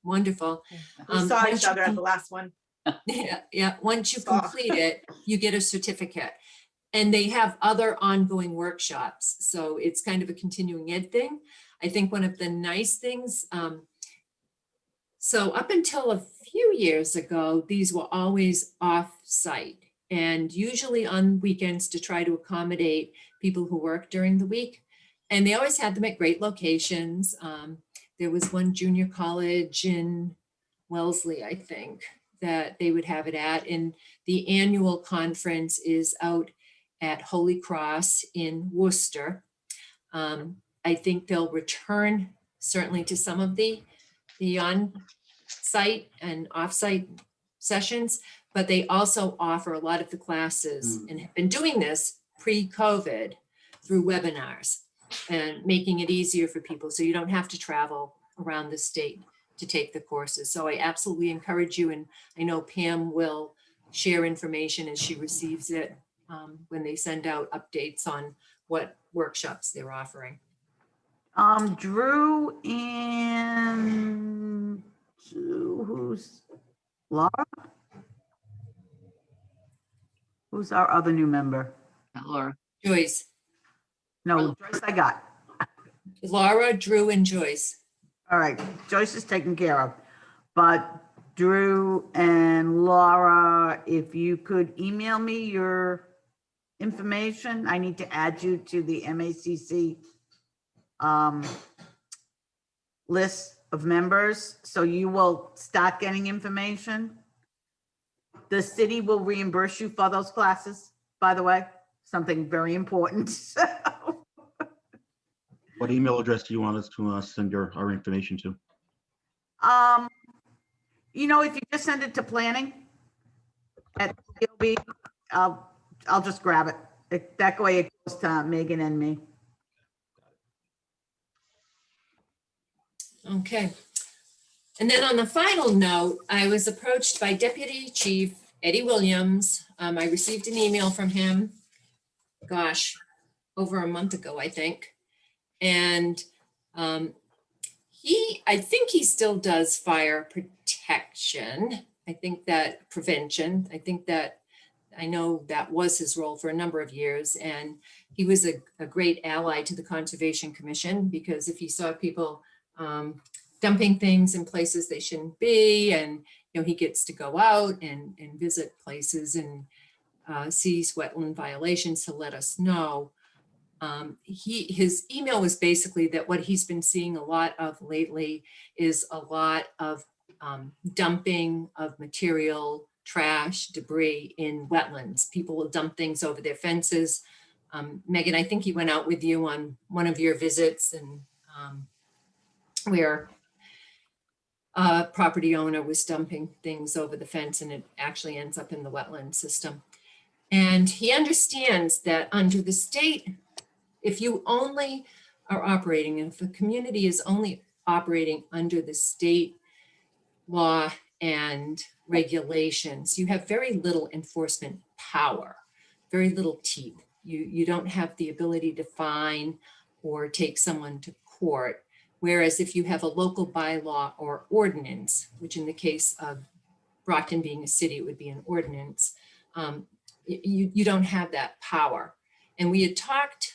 Wonderful. We saw once each you other at the last one. Yeah, once you Saw. complete it, you get a certificate. And they have other ongoing workshops, so it's kind of a continuing ed thing. I think one of the nice things, so up until a few years ago, these were always off-site and usually on weekends to try to accommodate people who work during the week. And they always had them at great locations. There was one junior college in Wellesley, I think, that they would have it at. And the annual conference is out at Holy Cross in Worcester. I think they'll return certainly to some of the on-site and off-site sessions, but they also offer a lot of the classes and have been doing this pre-COVID through webinars and making it easier for people so you don't have to travel around the state to take the courses. So I absolutely encourage you, and I know Pam will share information as she receives it when they send out updates on what workshops they're offering. Drew and who's Laura? Who's our other new member? Laura. Joyce. No, Joyce I got. Laura, Drew, and Joyce. All right, Joyce is taken care of. But Drew and Laura, if you could email me your information, I need to add you to the MACC list of members, so you will start getting information. The city will reimburse you for those classes, by the way, something very important. What email address do you want us to send our information to? You know, if you just send it to planning at COB, I'll just grab it. That way it goes to Megan and me. Okay. And then on the final note, I was approached by Deputy Chief Eddie Williams. I received an email from him, gosh, over a month ago, I think. And I think he still does fire protection. I think that prevention, I know that was his role for a number of years. And he was a great ally to the Conservation Commission, because if he saw people dumping things in places they shouldn't be, and he gets to go out and visit places and sees wetland violations to let us know. His email was basically that what he's been seeing a lot of lately is a lot of dumping of material, trash, debris in wetlands. People will dump things over their fences. Megan, I think he went out with you on one of your visits, and where a property owner was dumping things over the fence, and it actually ends up in the wetland system. And he understands that under the state, if you only are operating, if a community is only operating under the state law and regulations, you have very little enforcement power, very little teeth. You don't have the ability to fine or take someone to court. Whereas if you have a local bylaw or ordinance, which in the case of Brockton being a city, it would be an ordinance, you don't have that power. And we had talked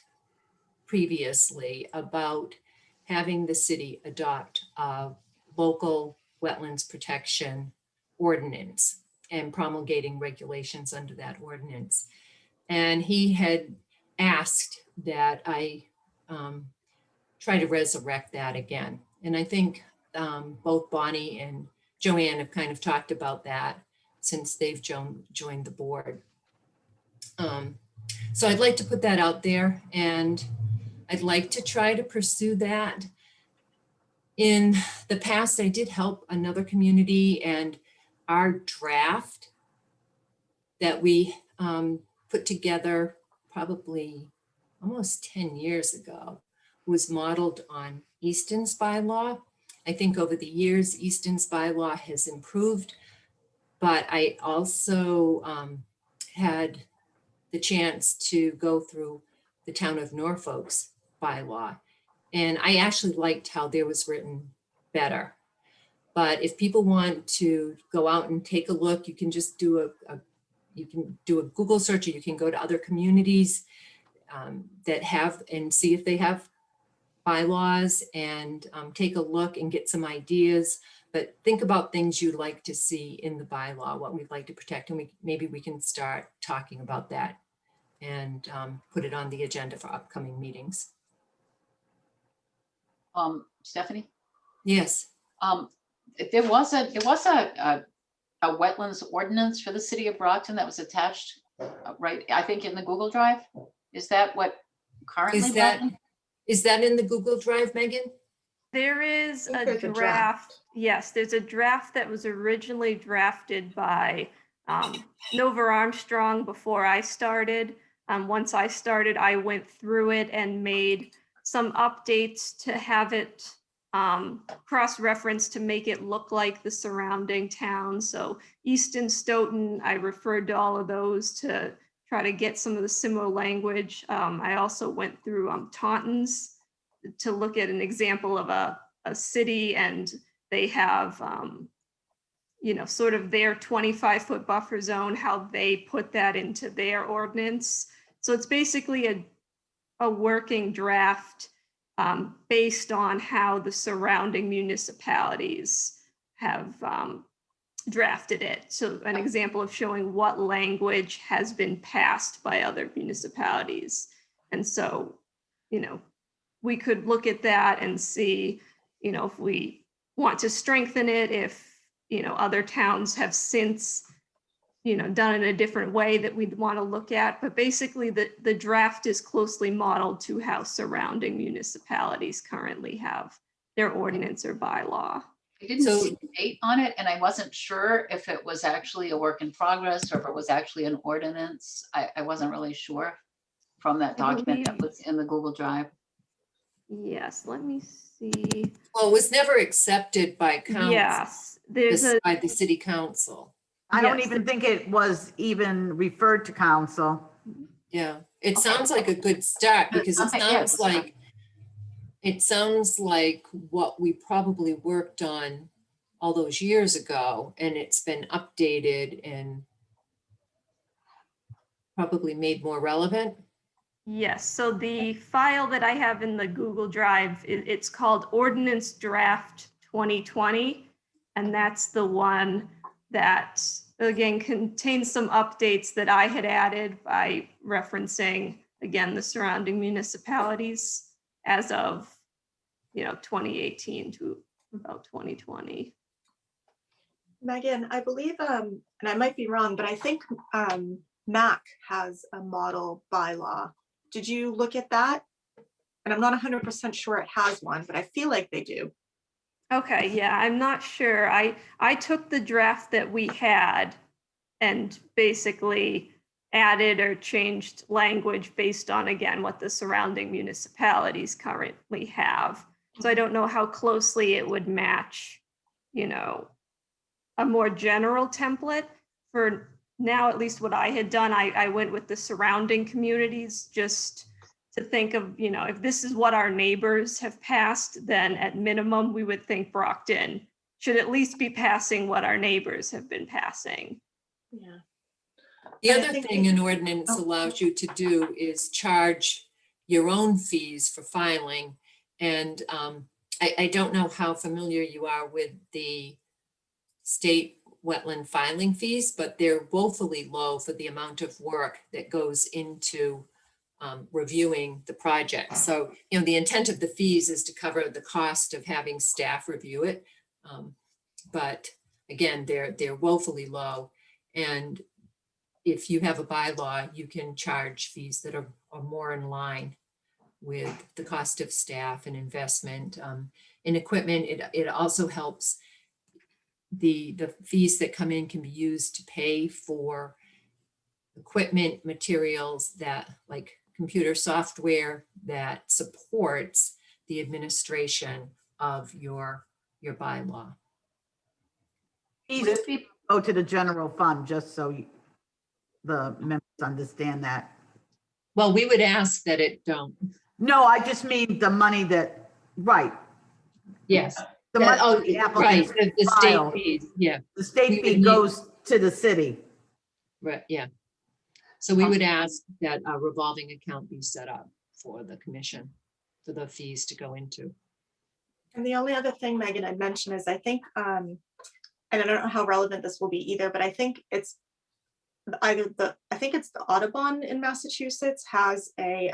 previously about having the city adopt a local wetlands protection ordinance and promulgating regulations under that ordinance. And he had asked that I try to resurrect that again. And I think both Bonnie and Joanne have kind of talked about that since they've joined the board. So I'd like to put that out there, and I'd like to try to pursue that. In the past, I did help another community, and our draft that we put together probably almost 10 years ago was modeled on Easton's bylaw. I think over the years, Easton's bylaw has improved, but I also had the chance to go through the town of Norfolk's bylaw. And I actually liked how there was written better. But if people want to go out and take a look, you can just do a Google search, or you can go to other communities that have, and see if they have bylaws, and take a look and get some ideas. But think about things you'd like to see in the bylaw, what we'd like to protect, and maybe we can start talking about that and put it on the agenda for upcoming meetings. Stephanie? Yes. There was a wetlands ordinance for the city of Brockton that was attached right, I think in the Google Drive. Is that what currently? Is that, Brendan? is that in the Google Drive, Megan? There is think a there's a draft. draft. Yes, there's a draft that was originally drafted by Nova Armstrong before I started. Once I started, I went through it and made some updates to have it cross-referenced to make it look like the surrounding towns. So Easton, Stoughton, I referred to all of those to try to get some of the similar language. I also went through Taunton's to look at an example of a city, and they have, you know, sort of their 25-foot buffer zone, how they put that into their ordinance. So it's basically a working draft based on how the surrounding municipalities have drafted it. So an example of showing what language has been passed by other municipalities. And so, you know, we could look at that and see, you know, if we want to strengthen it, if, you know, other towns have since, you know, done it in a different way that we'd want to look at. But basically the draft is closely modeled to how surrounding municipalities currently have their ordinance or bylaw. I didn't see the date on it, and I wasn't sure if it was actually a work in progress or if it was actually an ordinance. I wasn't really sure from that document that was in the Google Drive. Yes, let me see. Well, it was never accepted by council. Yes, there's a, by the city council. I don't Yes. even think it was even referred to council. Yeah, it sounds like a good start because it sounds like what we probably worked on all those years ago, and it's been updated and probably made more relevant. yes, so the file that I have in the Google Drive, it's called Ordinance Draft 2020. And that's the one that, again, contains some updates that I had added by referencing, again, the surrounding municipalities as of, you know, 2018 to about 2020. Megan, I believe, and I might be wrong, but I think MAC has a model bylaw. Did you look at that? And I'm not 100% sure it has one, but I feel like they do. Okay, yeah, I'm not sure. I took the draft that we had and basically added or changed language based on, again, what the surrounding municipalities currently have. So I don't know how closely it would match, you know, a more general template. For now, at least what I had done, I went with the surrounding communities just to think of, you know, if this is what our neighbors have passed, then at minimum, we would think Brockton should at least be passing what our neighbors have been passing. Yeah. The other thing an ordinance allows you to do is charge your own fees for filing. And I don't know how familiar you are with the state wetland filing fees, but they're woefully low for the amount of work that goes into reviewing the project. So, you know, the intent of the fees is to cover the cost of having staff review it. But again, they're woefully low. And if you have a bylaw, you can charge fees that are more in line with the cost of staff and investment in equipment. It also helps the fees that come in can be used to pay for equipment, materials that, like computer software that supports the administration of your bylaw. Fees go to the general fund, just so the members understand that. Well, we would ask that it don't. No, I just mean the money that, right. Yes. The That- money the right, applicants the file. state fees, yeah. The state We fee would need- goes to the city. Right, yeah. So we would ask that a revolving account be set up for the commission, for the fees to go into. And the only other thing, Megan, I'd mention is I think, and I don't know how relevant this will be either, but I think it's either I think it's the Audubon in Massachusetts has a,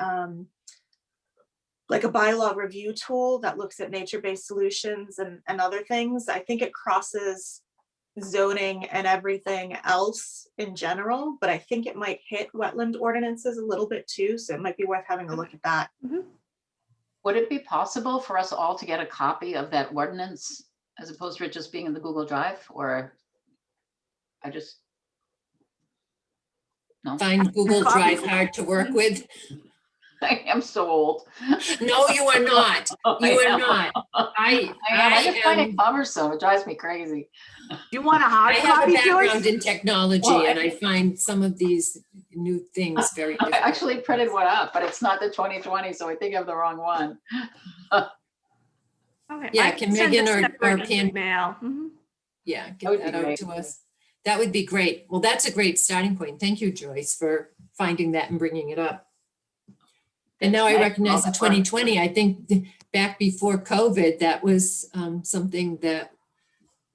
like a bylaw review tool that looks at nature-based solutions and other things. I think it crosses zoning and everything else in general, but I think it might hit wetland ordinances a little bit too, so it might be worth having a look at that. Would it be possible for us all to get a copy of that ordinance as opposed to it just being in the Google Drive, or I just. No. Find Google Drive hard to work with. I am so old. No, you are not. You I are am. not. I just find it cumbersome. It drives me crazy. Do you want a hard I have a copy, background Joyce? in technology Well, and I find some of these new things very I difficult. actually printed one up, but it's not the 2020, so I think I have the wrong one. Okay, Yeah, I can send Megan a or separate Pam, email. yeah, would get be that out great. to us. That would be great. Well, that's a great starting point. Thank you, Joyce, for finding that and bringing it up. And now I Thanks. recognize the Well, 2020, I think back before COVID, that was something that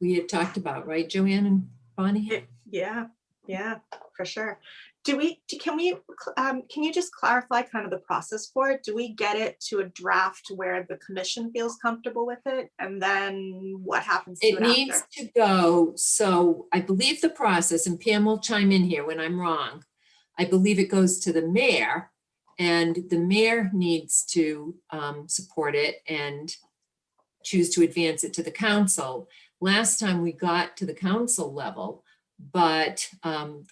we had talked about, right, Joanne and Bonnie? Yeah, for sure. Can you just clarify kind of the process for it? Do we get it to a draft where the commission feels comfortable with it? And then what happens to It it needs after? to go, so I believe the process, and Pam will chime in here when I'm wrong. I believe it goes to the mayor, and the mayor needs to support it and choose to advance it to the council. Last time we got to the council level, but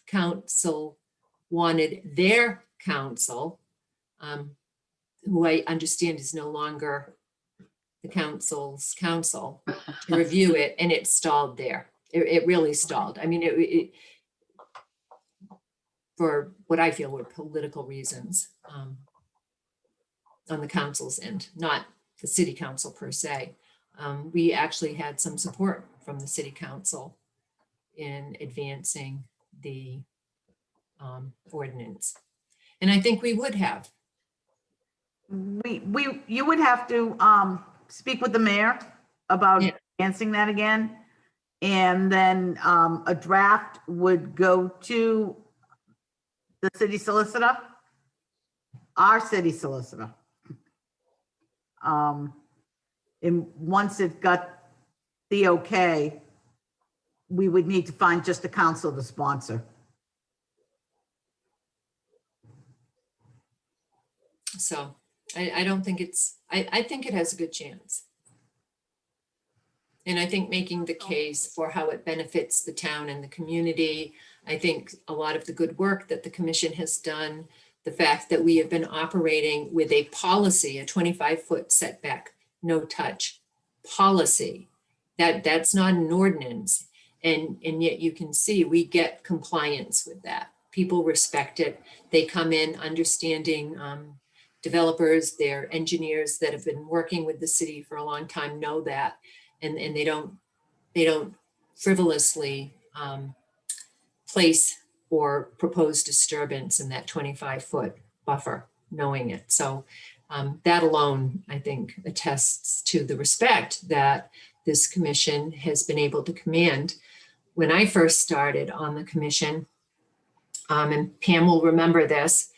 council wanted their council, who I understand is no longer the council's council, to review it, and it stalled there. It really stalled. I mean, it for what I feel were political reasons on the council's end, not the city council per se. We actually had some support from the city council in advancing the ordinance. And I think we would have. You would have to speak with the mayor about advancing that again. And then a draft would go to the city solicitor, our city solicitor. And once it got the okay, we would need to find just a council to sponsor. So I don't think it's, I think it has a good chance. And I think making the case for how it benefits the town and the community, I think a lot of the good work that the commission has done, the fact that we have been operating with a policy, a 25-foot setback, no touch policy, that's not an ordinance. And yet you can see we get compliance with that. People respect it. They come in understanding, developers, their engineers that have been working with the city for a long time know that. And they don't frivolously place or propose disturbance in that 25-foot buffer, knowing it. So that alone, I think, attests to the respect that this commission has been able to command. When I first started on the commission, and Pam will remember this,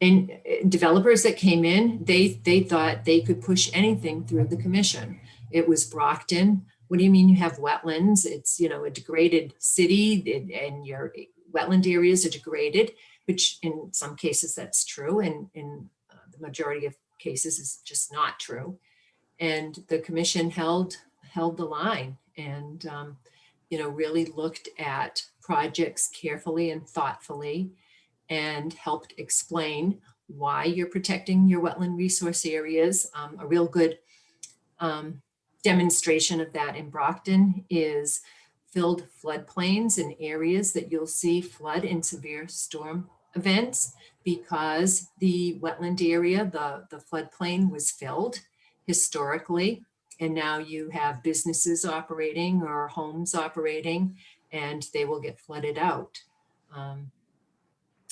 and developers that came in, they thought they could push anything through the commission. It was Brockton. What do you mean you have wetlands? It's, a degraded city and your wetland areas are degraded, which in some cases that's true. And in the majority of cases is just not true. And the commission held the line and, really looked at projects carefully and thoughtfully and helped explain why you're protecting your wetland resource areas. A real good demonstration of that in Brockton is filled floodplains in areas that you'll see flood in severe storm events because the wetland area, the floodplain was filled historically. And now you have businesses operating or homes operating and they will get flooded out.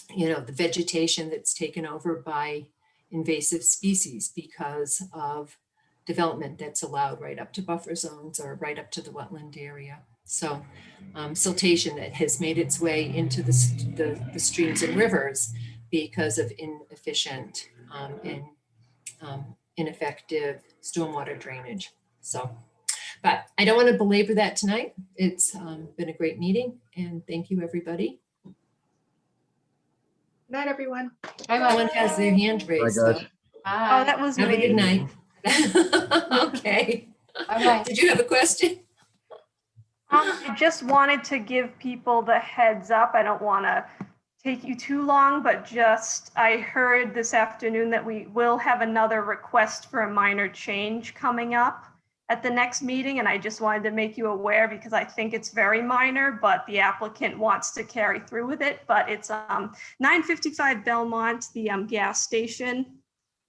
The vegetation that's taken over by invasive species because of development that's allowed right up to buffer zones or right up to the wetland area. So siltation that has made its way into the streams and rivers because of inefficient and ineffective stormwater drainage. So But I don't want to belabor that tonight. It's been a great meeting, and thank you, everybody. Good night, everyone. Someone has their hand raised, though. guys. Oh, that was Have a good me. night. Okay. Bye-bye. Did you have a question? I just wanted to give people the heads up. I don't want to take you too long, but just, I heard this afternoon that we will have another request for a minor change coming up at the next meeting, and I just wanted to make you aware because I think it's very minor, but the applicant wants to carry through with it. But it's 955 Belmont, the gas station.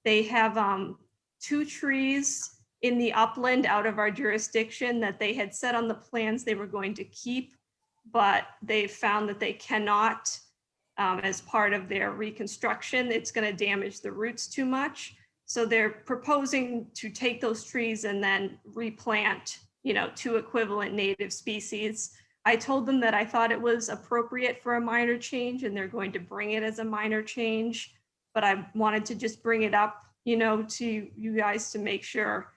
They have 2 trees in the upland out of our jurisdiction that they had said on the plans they were going to keep, but they found that they cannot, as part of their reconstruction. It's going to damage the roots too much. So they're proposing to take those trees and then replant, 2 equivalent native species. I told them that I thought it was appropriate for a minor change, and they're going to bring it as a minor change. But I wanted to just bring it up, to you guys to make sure,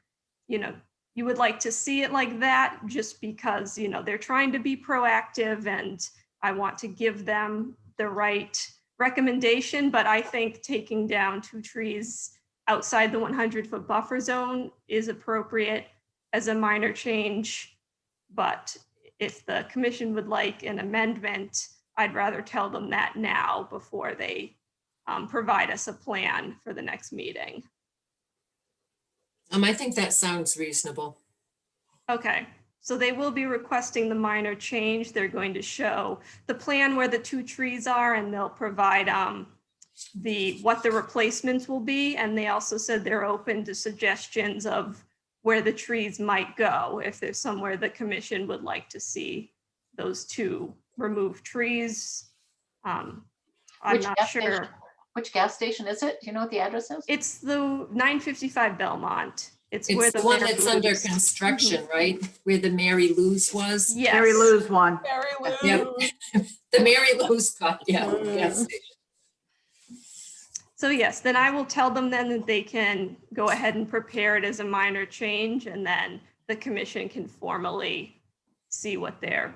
you would like to see it like that, just because, they're trying to be proactive, and I want to give them the right recommendation. But I think taking down 2 trees outside the 100-foot buffer zone is appropriate as a minor change. But if the commission would like an amendment, I'd rather tell them that now before they provide us a plan for the next meeting. I think that sounds reasonable. Okay, so they will be requesting the minor change. They're going to show the plan where the 2 trees are, and they'll provide what the replacements will be. And they also said they're open to suggestions of where the trees might go, if there's somewhere the commission would like to see those 2 removed trees. I'm Which not gas sure. station? Which gas station is it? Do you know what the address is? It's the 955 Belmont. It's It's where the one Mary that's under Lou's- construction, right? Where the Mary Lou's was? Yes. Mary Lou's one. Yep. The Mary Lou's, yes. So yes, then I will tell them then that they can go ahead and prepare it as a minor change, and then the commission can formally see what they're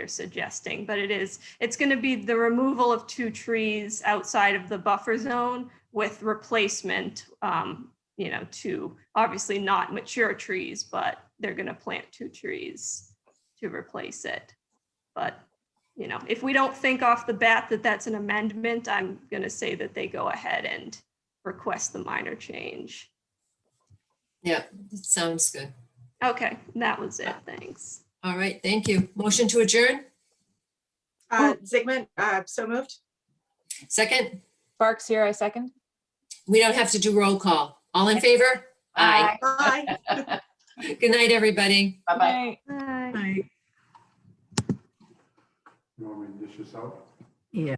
suggesting. But it's going to be the removal of 2 trees outside of the buffer zone with replacement, 2 obviously not mature trees, but they're going to plant 2 trees to replace it. But if we don't think off the bat that that's an amendment, I'm going to say that they go ahead and request the minor change. Yeah, that sounds good. Okay, that was it. Thanks. All right, thank you. Motion to adjourn? Zygmunt, so moved. Second? Sparks here, I second. We don't have to do roll call. All in favor? Aye. Bye. Good night, everybody. Bye-bye. Bye. You want me to dish this out? Yeah.